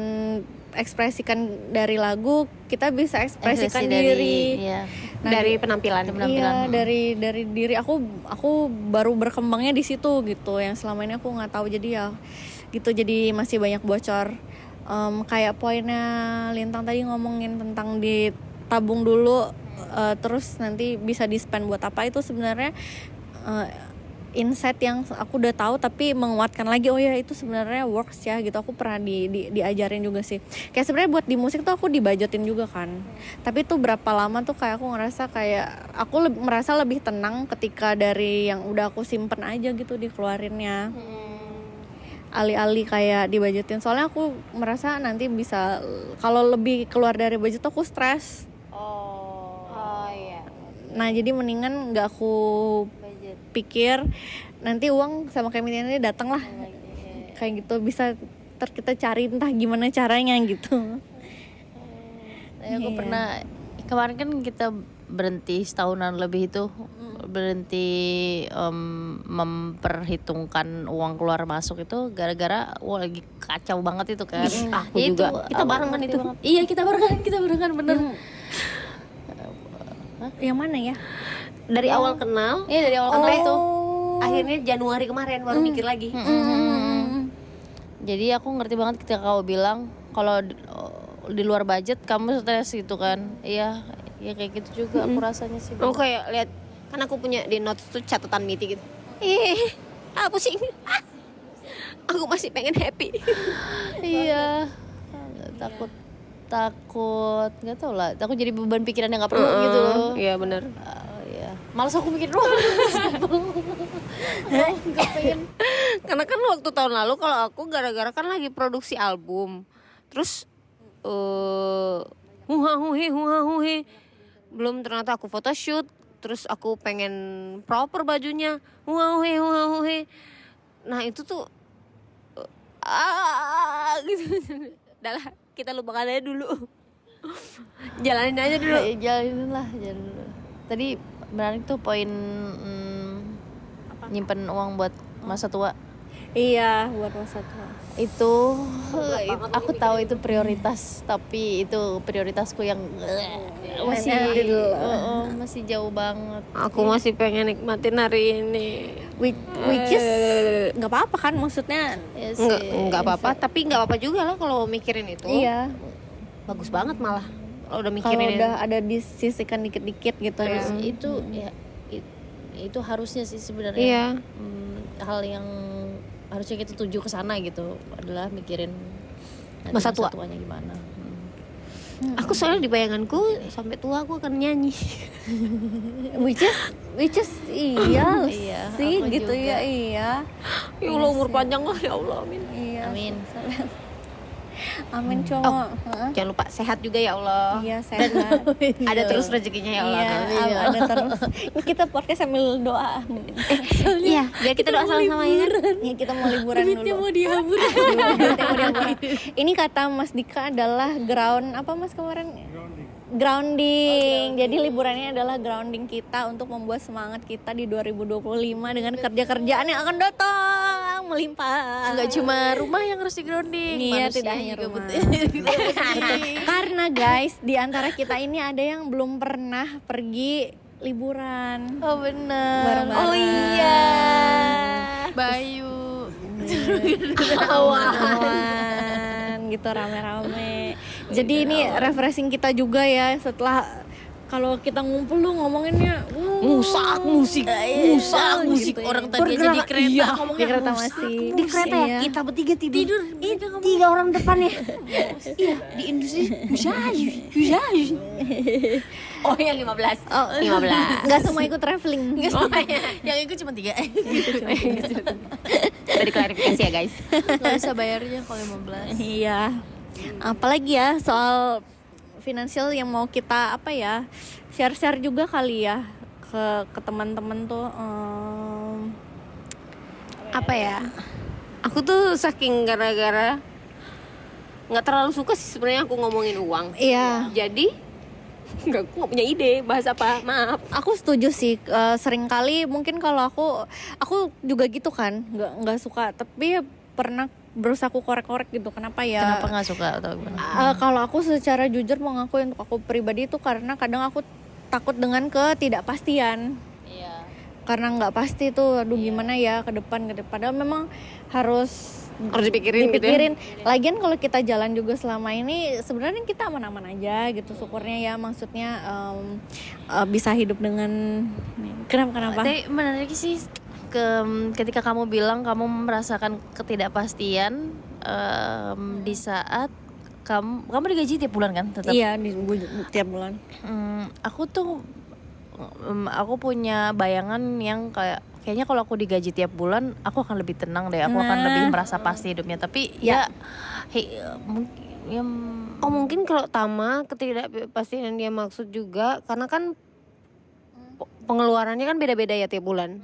ekspresikan dari lagu kita bisa ekspresikan diri.
Iya.
Nah,
Dari penampilan.
Iya, dari diri aku baru berkembangnya di situ gitu. Yang selama ini aku nggak tahu jadi ya gitu, jadi masih banyak bocor. Kayak poinnya Lintang tadi ngomongin tentang ditabung dulu terus nanti bisa di-spend buat apa, itu sebenarnya insight yang aku udah tahu tapi menguatkan lagi, oh ya itu sebenarnya works ya gitu. Aku pernah diajarin juga sih. Kayak sebenarnya buat di musik tuh aku dibajetin juga kan. Tapi tuh berapa lama tuh kayak aku ngerasa kayak aku merasa lebih tenang ketika dari yang udah aku simpen aja gitu dikeluarinnya. Alih-alih kayak dibajetin. Soalnya aku merasa nanti bisa kalau lebih keluar dari budget tuh aku stres.
Oh iya.
Nah, jadi mendingan nggak aku pikir nanti uang sama kayak ini datang lah kayak gitu, bisa kita cari entah gimana caranya gitu.
Aku pernah kemarin kan kita berhenti setahunan lebih itu berhenti memperhitungkan uang keluar masuk itu gara-gara lagi kacau banget itu kan.
Aku
Ya
juga.
itu,
Kita
aku
barengan
ngerti
itu.
banget. Iya kita barengan bener.
Yang mana ya?
Dari awal kenal,
Iya dari awal kenal itu.
akhirnya Januari kemarin baru mikir lagi.
Jadi aku ngerti banget ketika kau bilang kalau di luar budget kamu stres gitu kan. Iya, ya kayak gitu juga aku rasanya sih.
Aku kayak lihat, kan aku punya di notes tuh catatan meeting gitu. Apa sih? Aku masih pengen happy.
Iya. Takut nggak tahu lah. Takut jadi beban pikiran yang nggak perlu gitu loh.
Iya benar.
Iya. Malas aku mikir doang. Nggak pengen.
Karena kan waktu tahun lalu kalau aku gara-gara kan lagi produksi album, terus huha huhi belum ternyata aku photoshoot, terus aku pengen proper bajunya huha huhi. Nah itu tuh gitu. Udah lah, kita lupakan aja dulu. Jalanin aja dulu.
Jalanin dulu. Tadi menarik tuh poin nyimpen uang buat masa tua.
Iya, buat masa tua.
Itu aku tahu itu prioritas, tapi itu prioritasku yang masih jauh banget.
Aku masih pengen nikmatin hari ini.
Which is nggak apa-apa kan, maksudnya
Ya sih.
Enggak apa-apa, tapi enggak apa-apa juga lah kalau mikirin itu.
iya.
Bagus banget malah. Kalau udah
Kalau
mikirin
udah ada disisihkan dikit-dikit gitu ya.
Itu ya itu harusnya sih sebenarnya.
Iya.
Hal yang harusnya kita tuju ke sana gitu adalah mikirin nanti
Masa tua.
tuanya gimana.
Aku soalnya di bayanganku sampai tua aku akan nyanyi.
Which is iya
Iya,
sih
aku
gitu
juga.
ya, iya.
Ya Allah umur panjang lah ya Allah, amin.
Iya.
Amin.
Amin cowok.
Jangan lupa sehat juga ya Allah.
Iya, sehat.
Ada terus rezekinya ya Allah.
Iya, ada terus. Ini kita podcast sambil doa.
Iya, biar kita doa sama-sama ya kan.
Ya, kita mau liburan dulu.
Mau dihambur.
Ini kata Mas Dika adalah ground apa Mas kemarin? Grounding. Jadi liburannya adalah grounding kita untuk membuat semangat kita di 2025 dengan kerja-kerjaan yang akan datang melimpah.
Enggak cuma rumah yang harus di grounding.
Iya,
manusia
tidak hanya
juga
rumah.
butuh.
Karena guys, di antara kita ini ada yang belum pernah pergi liburan.
Oh benar.
Bareng-bareng.
Oh iya.
Bayu.
Awan gitu rame-rame. Jadi ini refreshing kita juga ya setelah kalau kita ngumpul lu ngomonginnya
Musak musik, musak musik
gitu ya.
orang tadi aja di kereta
Iya,
ngomongnya
di kereta
musak
masih.
musik.
Di kereta ya,
Iya. Kita bertiga tidur.
Mereka ngomong.
3 orang depannya. Iya, di industri musyaj. Oh ya 15.
Oh,
15.
nggak semua ikut traveling.
Oh, iya.
Yang ikut cuma 3.
Dari klarifikasi ya guys.
Enggak bisa bayarnya kalau 15.
Iya. Apalagi ya soal finansial yang mau kita apa ya share juga kali ya ke teman-teman tuh.
Apa ya? Aku tuh saking gara-gara nggak terlalu suka sih sebenarnya aku ngomongin uang.
Iya.
Jadi aku nggak punya ide bahas apa. Maaf.
Aku setuju sih, sering kali mungkin kalau aku juga gitu kan, nggak suka, tapi pernah berusaha aku korek-korek gitu. Kenapa ya?
Kenapa nggak suka atau gimana?
Kalau aku secara jujur mau ngakuin untuk aku pribadi itu karena kadang aku takut dengan ketidakpastian.
Iya.
Karena nggak pasti tuh, aduh gimana ya ke depan. Padahal memang harus
Dipikirin gitu ya.
Lagian kalau kita jalan juga selama ini sebenarnya kita aman-aman aja gitu, syukurnya ya, maksudnya bisa hidup dengan kenapa?
Tapi menarik sih ketika kamu bilang kamu merasakan ketidakpastian di saat kamu digaji tiap bulan kan tetap?
Iya, tiap bulan.
Aku punya bayangan yang kayaknya kalau aku digaji tiap bulan aku akan lebih tenang deh, aku akan lebih merasa pasti hidupnya. Tapi
Mungkin kalau Tama ketidakpastian yang dia maksud juga karena kan pengeluarannya kan beda-beda ya tiap bulan.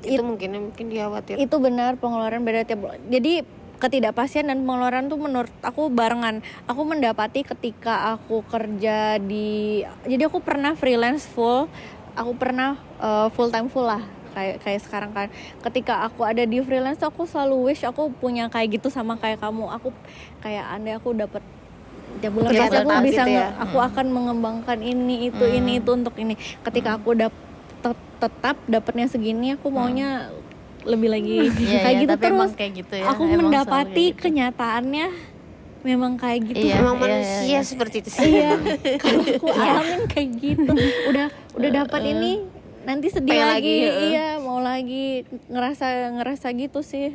Itu mungkin dia khawatir.
Itu benar, pengeluaran beda tiap bulan. Jadi ketidakpastian dan pengeluaran tuh menurut aku barengan. Aku mendapati ketika aku kerja jadi aku pernah freelance full, aku pernah full time full lah kayak sekarang kan. Ketika aku ada di freelance tuh aku selalu wish aku punya kayak gitu sama kayak kamu. Aku kayak andai aku dapat tiap bulan pasti aku bisa
gitu ya.
aku akan mengembangkan ini itu untuk ini. Ketika aku tetap dapatnya segini, aku maunya lebih lagi kayak gitu
tapi
terus.
emang kayak gitu ya,
Aku
emang
mendapati
selalu kayak gitu.
kenyataannya memang kayak gitu.
Iya,
Memang
iya,
manusia
iya.
seperti itu sih.
Iya, kalau aku alamin kayak gitu. Udah dapat ini, nanti sedih
Pengen
lagi.
lagi,
Iya, mau lagi ngerasa gitu sih.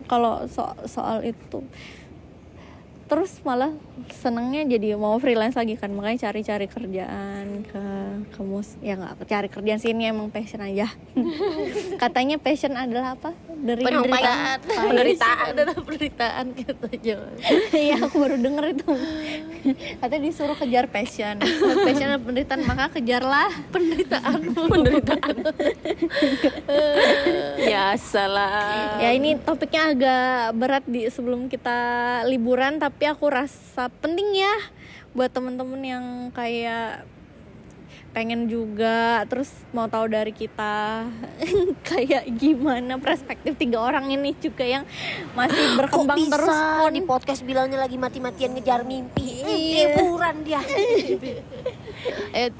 Kalau soal itu. Terus malah senengnya jadi mau freelance lagi kan, makanya cari-cari kerjaan ya nggak cari kerjaan sih, ini emang passion aja. Katanya passion adalah apa?
Penderitaan adalah penderitaan katanya.
Iya, aku baru denger itu. Katanya disuruh kejar passion adalah penderitaan, maka kejarlah penderitaan.
Ya salah.
Ya ini topiknya agak berat sebelum kita liburan, tapi aku rasa penting ya buat temen-temen yang kayak pengen juga terus mau tahu dari kita kayak gimana perspektif 3 orang ini juga yang masih berkembang
Kok bisa
terus pun.
di podcast bilangnya lagi mati-matian ngejar mimpi.
Iya.
Liburan dia.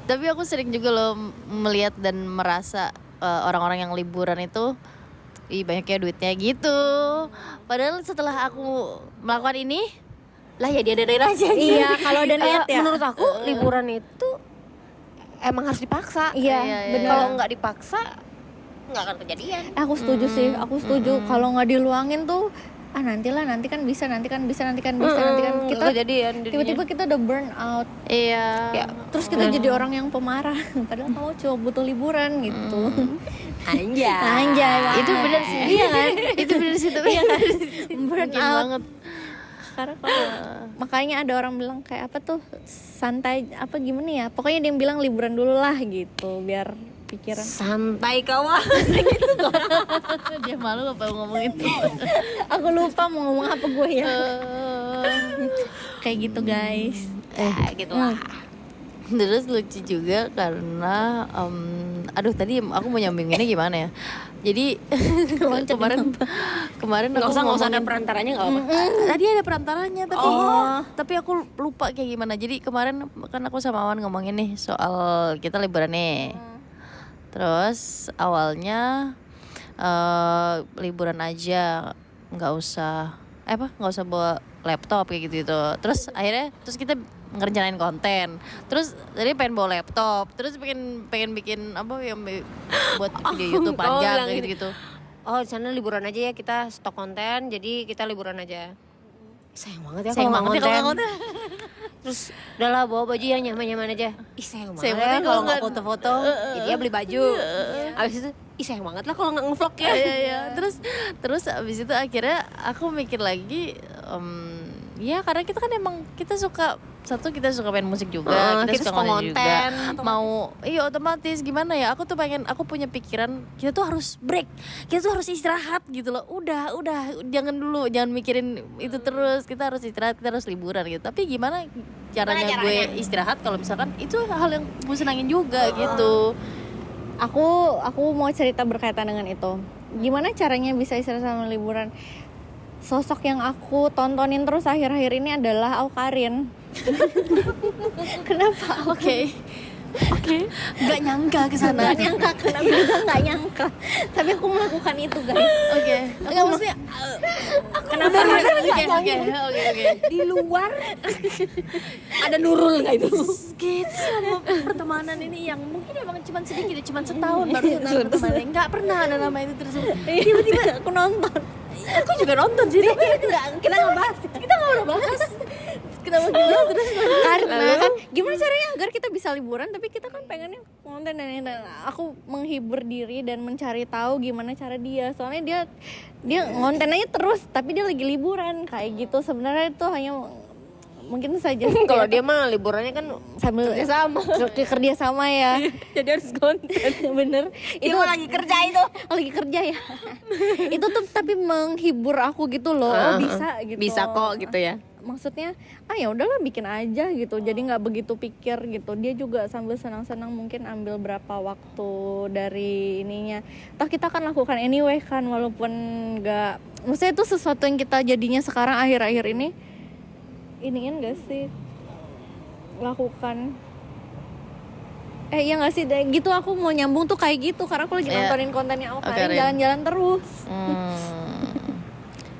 Tapi aku sering juga loh melihat dan merasa orang-orang yang liburan itu banyaknya duitnya gitu. Padahal setelah aku melakukan ini,
Lah ya dia dadain aja.
Iya, kalau ada niat ya.
Menurut aku liburan itu emang harus dipaksa.
Iya, benar.
Kalau nggak dipaksa nggak akan kejadian.
Aku setuju sih, aku setuju. Kalau nggak diluangin tuh nanti kan bisa kita
kejadian
tiba-tiba kita udah burn out.
iya.
Ya,
Terus kita jadi orang yang pemarah padahal kamu cuma butuh liburan gitu. Anjay.
Itu benar sih.
Iya kan?
Itu benar sih, tapi
Burn
bikin
out.
banget.
Karena makanya ada orang bilang kayak apa tuh, santai apa gimana ya, pokoknya dia yang bilang liburan dulu lah gitu biar pikiran.
santai kawan.
Dia malu apa ngomongin itu.
Aku lupa mau ngomong apa gue ya. Kayak gitu guys.
Gitu lah.
Terus lucu juga karena tadi aku mau nyambinginnya gimana ya. Jadi kemarin
Nggak
aku
usah ada
ngomongin
perantaranya nggak apa.
tadi ada perantaranya tapi aku lupa kayak gimana. Jadi kemarin kan aku sama Awan ngomongin nih soal kita liburan nih. Terus awalnya liburan aja, nggak usah bawa laptop kayak gitu. Terus akhirnya kita ngerencanain konten. Terus tadi pengen bawa laptop, terus pengen bikin apa yang buat video YouTube panjang kayak gitu.
Oh, di sana liburan aja ya, kita stok konten, jadi kita liburan aja. Sayang banget ya
Sayang
kalau
banget ya
nggak
kalau
konten. Terus udahlah bawa baju yang nyaman-nyaman aja. Sayang banget
banget
ya
kalau
kalau nggak
nggak-
foto-foto. Jadi ya beli baju. Abis itu sayang banget lah kalau nggak ngevlog ya.
Iya. Terus abis itu akhirnya aku mikir lagi, ya karena kita kan emang kita suka satu kita suka main musik juga,
kita suka
konten
konten,
juga. Mau iya otomatis gimana ya? Aku punya pikiran kita tuh harus break, kita tuh harus istirahat gitu loh. Udah jangan mikirin itu terus. Kita harus istirahat, kita harus liburan gitu. Tapi gimana caranya gue istirahat kalau misalkan itu hal yang gue senangin juga gitu.
Aku mau cerita berkaitan dengan itu. Gimana caranya bisa istirahat sama liburan? Sosok yang aku tontonin terus akhir-akhir ini adalah Awkarin. Kenapa?
Oke. Nggak nyangka kesana.
Nggak nyangka, kenapa juga nggak nyangka. Tapi aku melakukan itu guys.
Oke. Nggak maksudnya.
Kenapa?
Oke.
di luar ada Nurul nggak itu?
Gitu sama pertemanan ini yang mungkin emang cuma sedikit, cuma setahun baru kenal pertemanan. Nggak pernah ada nama itu terus.
Tiba-tiba aku nonton.
Aku juga nonton sih, tapi
Kita nggak bahas.
kita nggak pernah bahas. Kenapa gimana terus?
Karena kan gimana caranya agar kita bisa liburan tapi kita kan pengennya konten dan aku menghibur diri dan mencari tahu gimana cara dia. Soalnya dia ngonten aja terus tapi dia lagi liburan kayak gitu. Sebenarnya itu hanya mungkin saja
Kalau dia mah liburannya kan
sambil kerja sama ya.
jadi harus konten.
Bener.
Itu lagi kerja itu.
Lagi kerja ya. Itu tuh tapi menghibur aku gitu loh. Oh, bisa gitu.
Bisa kok gitu ya.
Maksudnya ya udahlah bikin aja gitu, jadi nggak begitu pikir gitu. Dia juga sambil senang-senang mungkin ambil berapa waktu dari ininya, toh kita kan lakukan anyway kan, walaupun nggak, maksudnya itu sesuatu yang kita jadinya sekarang akhir-akhir ini iniin gak sih lakukan. Iya nggak sih gitu, aku mau nyambung tuh kayak gitu karena aku lagi nontonin kontennya Awkarin jalan-jalan terus.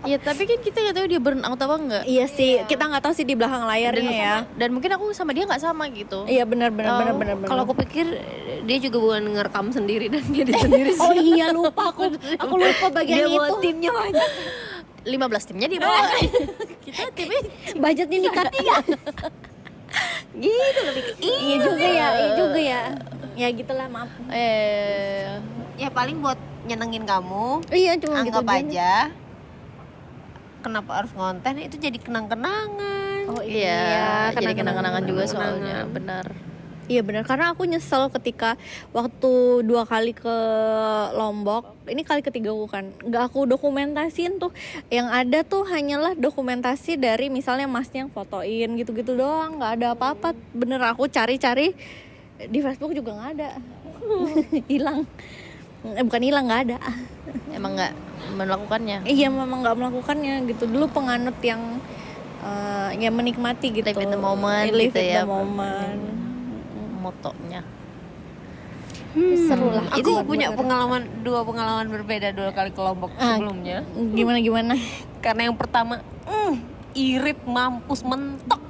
Ya tapi kan kita nggak tahu dia burn out apa enggak.
Iya sih, kita nggak tahu sih di belakang layarnya ya.
Dan mungkin aku sama dia nggak sama gitu.
Iya benar.
Kalau aku pikir dia juga bukan ngerekam sendiri dan dia sendiri sih.
Oh iya lupa aku lupa bagian
Dia
itu.
bawa timnya banyak.
15 timnya dia bawa. Kita timnya
Budgetnya dikat ya.
Gitu lebih ke
Iya juga ya. Ya gitulah, maaf.
ya paling buat nyenengin kamu.
Iya cuma
Anggap
gitu
aja kenapa harus ngonten itu jadi kenang-kenangan.
Oh
iya, jadi kenang-kenangan juga
kenang-kenangan.
soalnya, benar.
Iya benar, karena aku nyesel ketika waktu 2 kali ke Lombok, ini kali ketiga bukan, nggak aku dokumentasiin tuh. Yang ada tuh hanyalah dokumentasi dari misalnya masnya yang fotoin gitu-gitu doang, nggak ada apa-apa. Bener, aku cari-cari di Facebook juga nggak ada. Hilang. Bukan hilang, nggak ada.
Emang nggak melakukannya.
Iya memang nggak melakukannya gitu. Dulu penganut yang ya menikmati gitu.
Live in the moment
Live
gitu
in
ya.
the moment.
Motonya.
Seru lah.
Aku punya dua pengalaman berbeda 2 kali ke Lombok sebelumnya.
Gimana?
Karena yang pertama, irit mampus mentok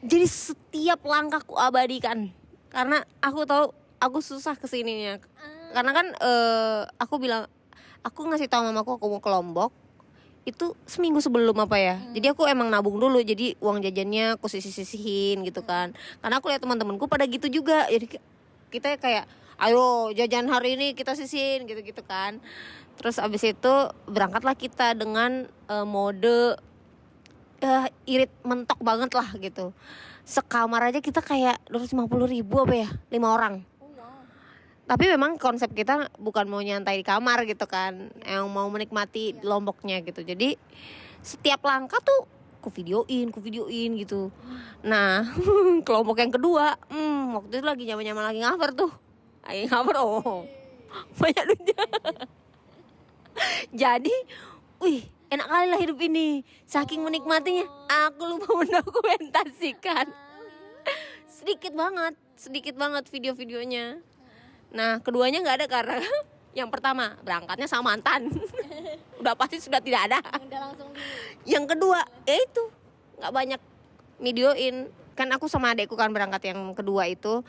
Jadi setiap langkah ku abadikan. Karena aku tahu aku susah kesininya. Karena kan aku bilang, aku ngasih tahu mamaku aku mau ke Lombok itu seminggu sebelum apa ya. Jadi aku emang nabung dulu, jadi uang jajannya aku sisih-sisihin gitu kan. Karena aku lihat teman-temanku pada gitu juga. Jadi kita kayak ayo jajan hari ini kita sisihin gitu-gitu kan. Terus abis itu berangkatlah kita dengan mode irit mentok banget lah gitu. Sekamar aja kita kayak 250.000 apa ya, 5 orang. Tapi memang konsep kita bukan mau nyantai di kamar gitu kan, yang mau menikmati Lomboknya gitu. Jadi setiap langkah tuh ku videoin gitu. Nah kelompok yang kedua, waktu itu lagi nyaman-nyaman lagi ngaper tuh. Lagi ngaper, banyak duitnya. Jadi, enak kali lah hidup ini. Saking menikmatinya, aku lupa mendokumentasikan. Sedikit banget video-videonya. Nah keduanya nggak ada karena yang pertama berangkatnya sama mantan. Udah pasti sudah tidak ada. Yang kedua ya itu nggak banyak videoin. Kan aku sama adekku kan berangkat yang kedua itu,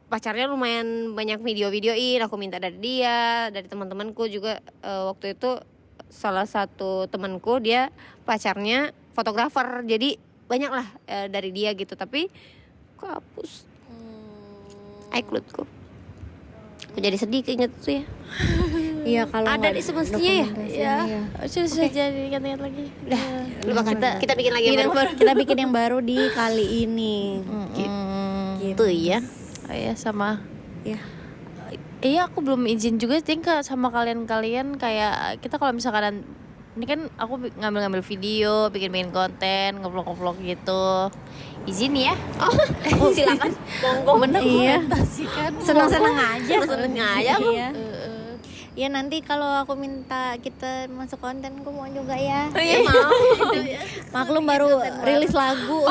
pacarnya lumayan banyak videoin. Aku minta dari dia, dari teman-temanku juga. Waktu itu salah satu temanku dia pacarnya fotografer, jadi banyak lah dari dia gitu. Tapi aku hapus iCloudku. Aku jadi sedih keinget tuh ya.
Iya, kalau
Ada
nggak
di semestinya ya?
dokumentasinya,
Ya,
iya.
sudah jadi ingat-ingat lagi.
Udah, lupakan. Kita bikin lagi yang baru.
Kita bikin yang baru di kali ini.
Gitu ya.
Oh iya, sama.
Ya.
Iya, aku belum izin juga sih sama kalian kayak kita kalau misalkan ini kan aku ngambil video, bikin konten, ngevlog gitu. Izin ya.
Oh, silakan. Monggo.
Mendokumentasikan.
Senang-senang aja.
Seneng aja.
Iya. Ya nanti kalau aku minta kita masuk konten, aku mau juga ya.
Oh iya mau.
Maklum baru rilis lagu.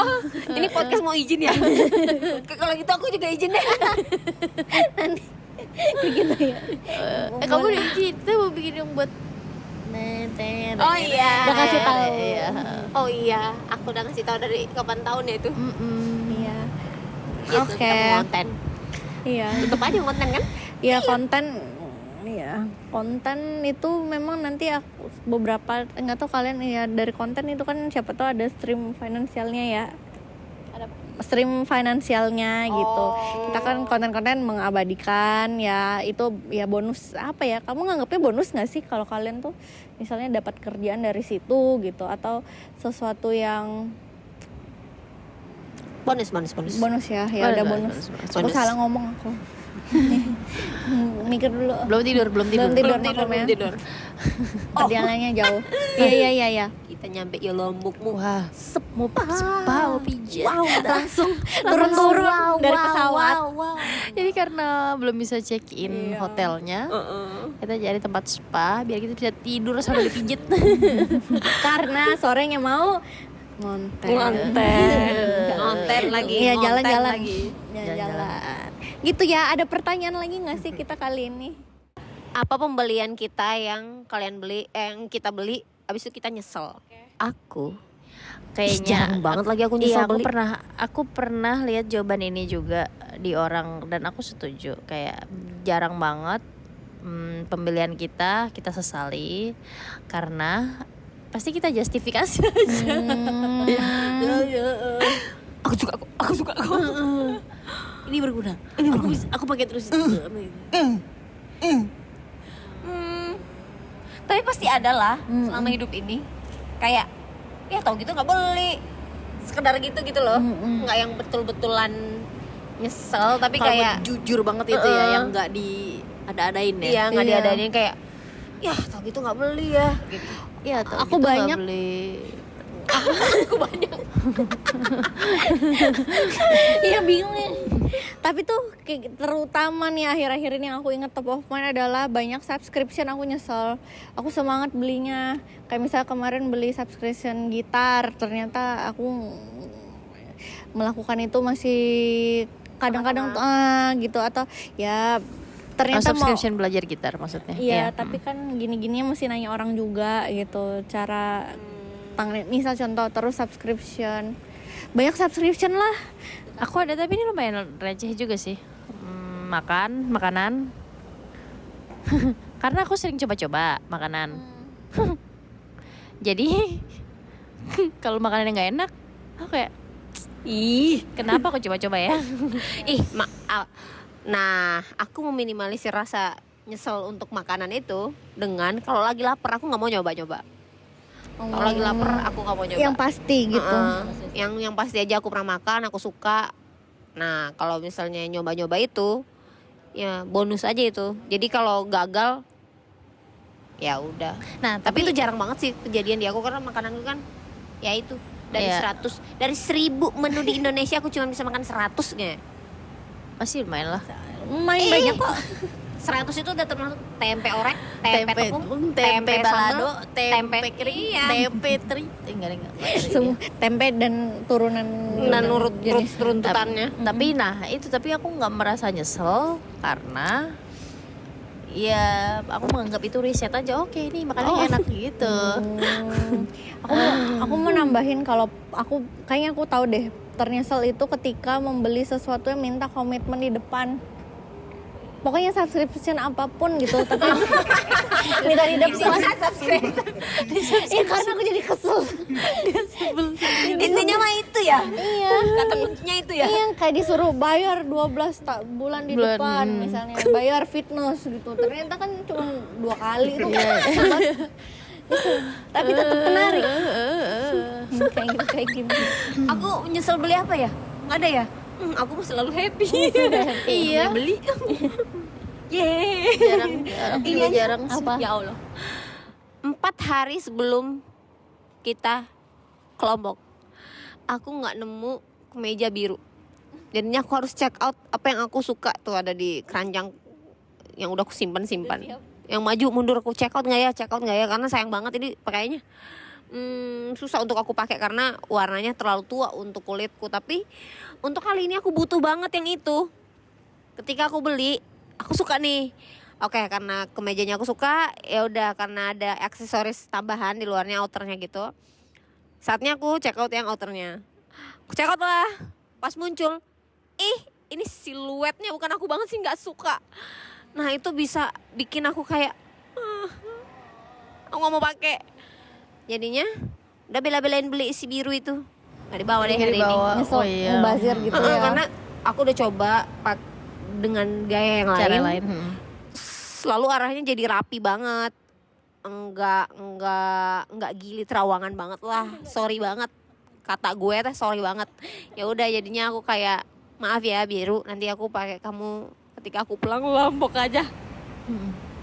Ini podcast mau izin ya? Kalau gitu aku juga izin deh.
Gitu ya.
Kamu udah izin, kita mau bikin yang buat
Oh iya.
Udah kasih tahu.
Iya.
Oh iya, aku udah ngasih tahu dari kapan tahun ya itu.
Iya.
Gitu,
Oke.
kita mau konten.
Iya.
Tetep aja konten kan?
Ya konten. Iya. Konten itu memang nanti aku beberapa nggak tahu kalian ya, dari konten itu kan siapa tahu ada stream finansialnya ya. Stream finansialnya gitu. Kita kan konten-konten mengabadikan ya, itu ya bonus apa ya? Kamu nganggapnya bonus nggak sih kalau kalian tuh misalnya dapat kerjaan dari situ gitu, atau sesuatu yang
Bonus.
bonus ya? Ya udah bonus. Aku
Bonus.
salah ngomong aku. Mikir dulu.
Belum tidur.
Maklum ya.
tidur.
Perjalanannya jauh. Iya.
Kita nyampe ya Lombokmu.
Wah, mau spa, mau pijat.
Wow,
Langsung turun dari pesawat.
Jadi karena belum bisa check in hotelnya, kita cari tempat spa biar kita bisa tidur sambil dipijit.
Karena sorenya mau ngonten
lagi.
Iya,
ngonten
jalan-jalan
lagi.
jalan-jalan gitu ya. Ada pertanyaan lagi nggak sih kita kali ini?
Apa pembelian kita yang kalian beli, yang kita beli, abis itu kita nyesel? Aku
Kayaknya
jarang banget lagi aku nyesel
iya,
beli.
aku pernah lihat jawaban ini juga di orang dan aku setuju. Kayak jarang banget pembelian kita sesali karena pasti kita justifikasi aja.
Aku suka aku.
Ini berguna. Aku pakai terus.
Tapi pasti ada lah selama hidup ini. Kayak ya tau gitu nggak beli, sekedar gitu loh. Nggak yang betul-betulan nyesel, tapi
Kalau
kayak
jujur banget itu ya, yang nggak ada-adain ya.
iya nggak
Iya.
diadain, kayak ya tau gitu nggak beli ya gitu.
Iya, atau
Aku
gitu nggak
banyak.
beli.
Iya bingung ya. Tapi tuh kayak terutama nih akhir-akhir ini yang aku inget top of mind adalah banyak subscription aku nyesel. Aku semangat belinya. Kayak misalnya kemarin beli subscription gitar, ternyata aku melakukan itu masih kadang-kadang tuh, gitu, atau ya ternyata mau
Subscription belajar gitar maksudnya.
iya, tapi kan gini-gininya mesti nanya orang juga gitu cara misal contoh terus subscription. Banyak subscription lah.
Aku ada tapi ini lumayan receh juga sih. Makanan. Karena aku sering coba-coba makanan. Jadi kalau makanannya nggak enak, aku kayak kenapa aku coba-coba ya?
Nah, aku meminimalisir rasa nyesel untuk makanan itu dengan kalau lagi lapar aku nggak mau nyoba-nyoba. Kalau lagi lapar aku nggak mau nyoba.
Yang pasti gitu.
Yang pasti aja aku pernah makan, aku suka. Nah, kalau misalnya nyoba-nyoba itu ya bonus aja itu. Jadi kalau gagal ya udah.
Nah,
Tapi itu jarang banget sih kejadian di aku karena makananku kan ya itu dari
Iya.
100 dari 1000 menu di Indonesia aku cuma bisa makan 100 nya.
masih lumayan lah.
Main banyak kok.
100 itu udah termasuk tempe orek, tempe tepung,
tempe balado,
sambal,
tempe kering,
iya.
tempe teri, enggak.
Semua tempe dan turunan
Dan nurut
jenis.
runtutannya.
Tapi aku nggak merasa nyesel karena ya aku menganggap itu riset aja. Oke, ini makanannya enak gitu.
Aku mau nambahin kalau kayaknya aku tahu deh, ternyesel itu ketika membeli sesuatu yang minta komitmen di depan. pokoknya subscription apapun gitu, tapi minta didepan. Iya, karena aku jadi kesel.
Intinya mah itu ya.
Iya.
Kata kuncinya itu ya.
Iya, kayak disuruh bayar 12 bulan di
Bulan.
depan misalnya, bayar fitness gitu. Ternyata kan cuma 2 kali tuh. Tapi tetap menarik. kayak gitu.
Aku nyesel beli apa ya? Nggak ada ya? Aku mah selalu happy.
Iya.
Beli. Yeay.
Jarang
Ini aja.
jarang sih.
Apa?
Ya Allah. 4 hari sebelum kita ke Lombok, aku nggak nemu kemeja biru. Jadinya aku harus check out apa yang aku suka tuh ada di keranjang yang udah aku simpan. Yang maju mundur aku check out nggak ya? Karena sayang banget ini pakainya. Susah untuk aku pakai karena warnanya terlalu tua untuk kulitku. Tapi untuk kali ini aku butuh banget yang itu. Ketika aku beli, aku suka nih. Oke, karena kemejanya aku suka, ya udah karena ada aksesoris tambahan di luarnya, outernya gitu. Saatnya aku check out yang outernya. Aku check out lah. Pas muncul, ini siluetnya bukan aku banget sih, nggak suka. Nah itu bisa bikin aku kayak, aku nggak mau pakai. Jadinya udah bela-belain beli si biru itu. Nggak dibawa deh hari ini.
Nyesel
Oh iya.
ngebazir gitu ya.
Karena aku udah coba dengan gaya yang
Cara
lain.
lain.
Selalu arahnya jadi rapi banget, enggak gili terawangan banget lah. Sorry banget, kata gue teh sorry banget. Ya udah jadinya aku kayak maaf ya biru, nanti aku pakai kamu ketika aku pulang Lombok aja.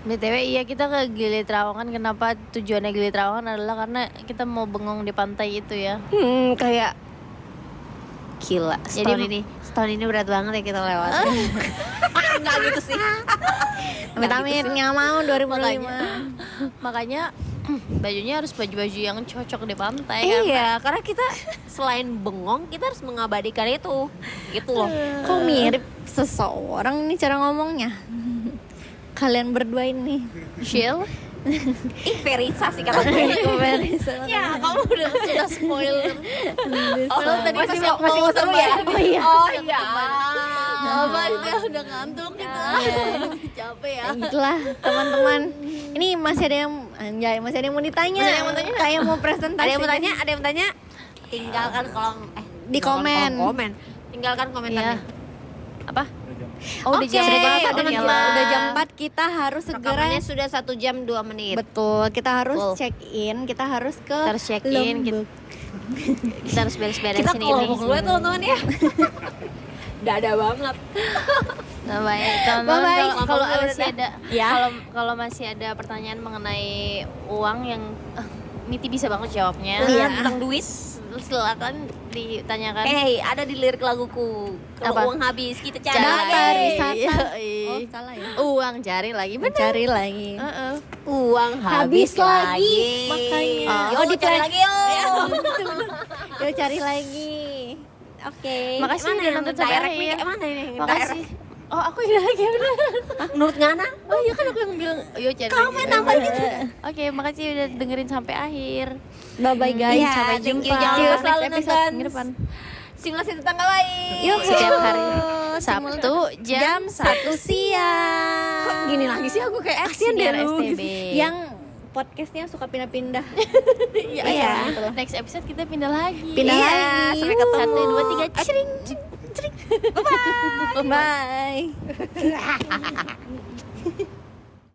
BTW iya, kita ke Gili Trawangan. Kenapa tujuannya Gili Trawangan adalah karena kita mau bengong di pantai itu ya.
Kayak gila.
Jadi-
Setahun ini berat banget ya kita lewat. Enggak gitu sih.
Amit-amit nggak mau 2005.
Makanya bajunya harus baju-baju yang cocok di pantai kan.
Iya, karena kita selain bengong, kita harus mengabadikan itu. Gitu loh.
Kok mirip seseorang nih cara ngomongnya. Kalian berdua ini.
Chill.
Verisa sih kata gue.
Ya, kamu sudah spoiler.
Oh, tadi
Masih
masih
mau
mau seru ya?
Oh iya.
Oh iya.
Apa dia udah ngantuk kita. Capek ya.
Ya gitulah teman-teman. Ini masih ada yang mau ditanya.
Masih ada yang mau tanya?
Kayak mau presentasi.
Ada yang mau tanya? Tinggalkan kolom
Di komen.
komen. Tinggalkan komentarnya.
Apa? Oh, udah
Oke,
jam berapa
udah
teman-teman?
udah jam 4, kita harus segera.
Rekamannya sudah 1 jam 2 menit.
Betul, kita harus
Full.
check in, kita harus ke
Kita harus check in,
Lombok.
Kita harus beres-beresin
Kita
ini.
kelompok dulu ya teman-teman ya. Dada banget.
Nah, baik, teman-teman.
Bye-bye.
Kalau
Kalau
masih ada,
Ya.
kalau masih ada pertanyaan mengenai uang yang Miti bisa banget jawabnya.
Iya, tentang duit.
Silakan ditanyakan.
Ada di lirik laguku. Kalau
Apa?
uang habis kita cari.
Daftar wisata.
Yoi.
Oh, salah ya.
Uang cari lagi, bener.
Cari lagi.
Uang
Habis lagi, makanya.
Oh, dicari lagi yuk.
Yuk cari lagi. Oke.
Makasih
Mana
udah
yang
nonton sampai
direct
akhir.
nih? Mana yang
Makasih. Oh, aku yang lagi bener.
Menurut Ngana?
Oh iya kan aku yang bilang, yuk cari
Kamu
lagi.
yang nambah gitu.
Oke, makasih udah dengerin sampai akhir.
Bye bye guys.
Iya,
Sampai
thank you.
jumpa.
Jangan lupa selalu
Next episode
nonton.
minggu depan.
Simulasi tetangga lain.
Yuk.
Setiap hari
Simulasi.
Sabtu jam
1 siang.
Kok gini lagi sih aku kayak
Aksi
kasian deh
biar
lu.
STB.
Yang podcastnya suka pindah-pindah.
Iya. Next episode kita pindah lagi.
Pindah
Iya,
lagi.
sampai ketemu.
1, 2, 3, cering.
Bye.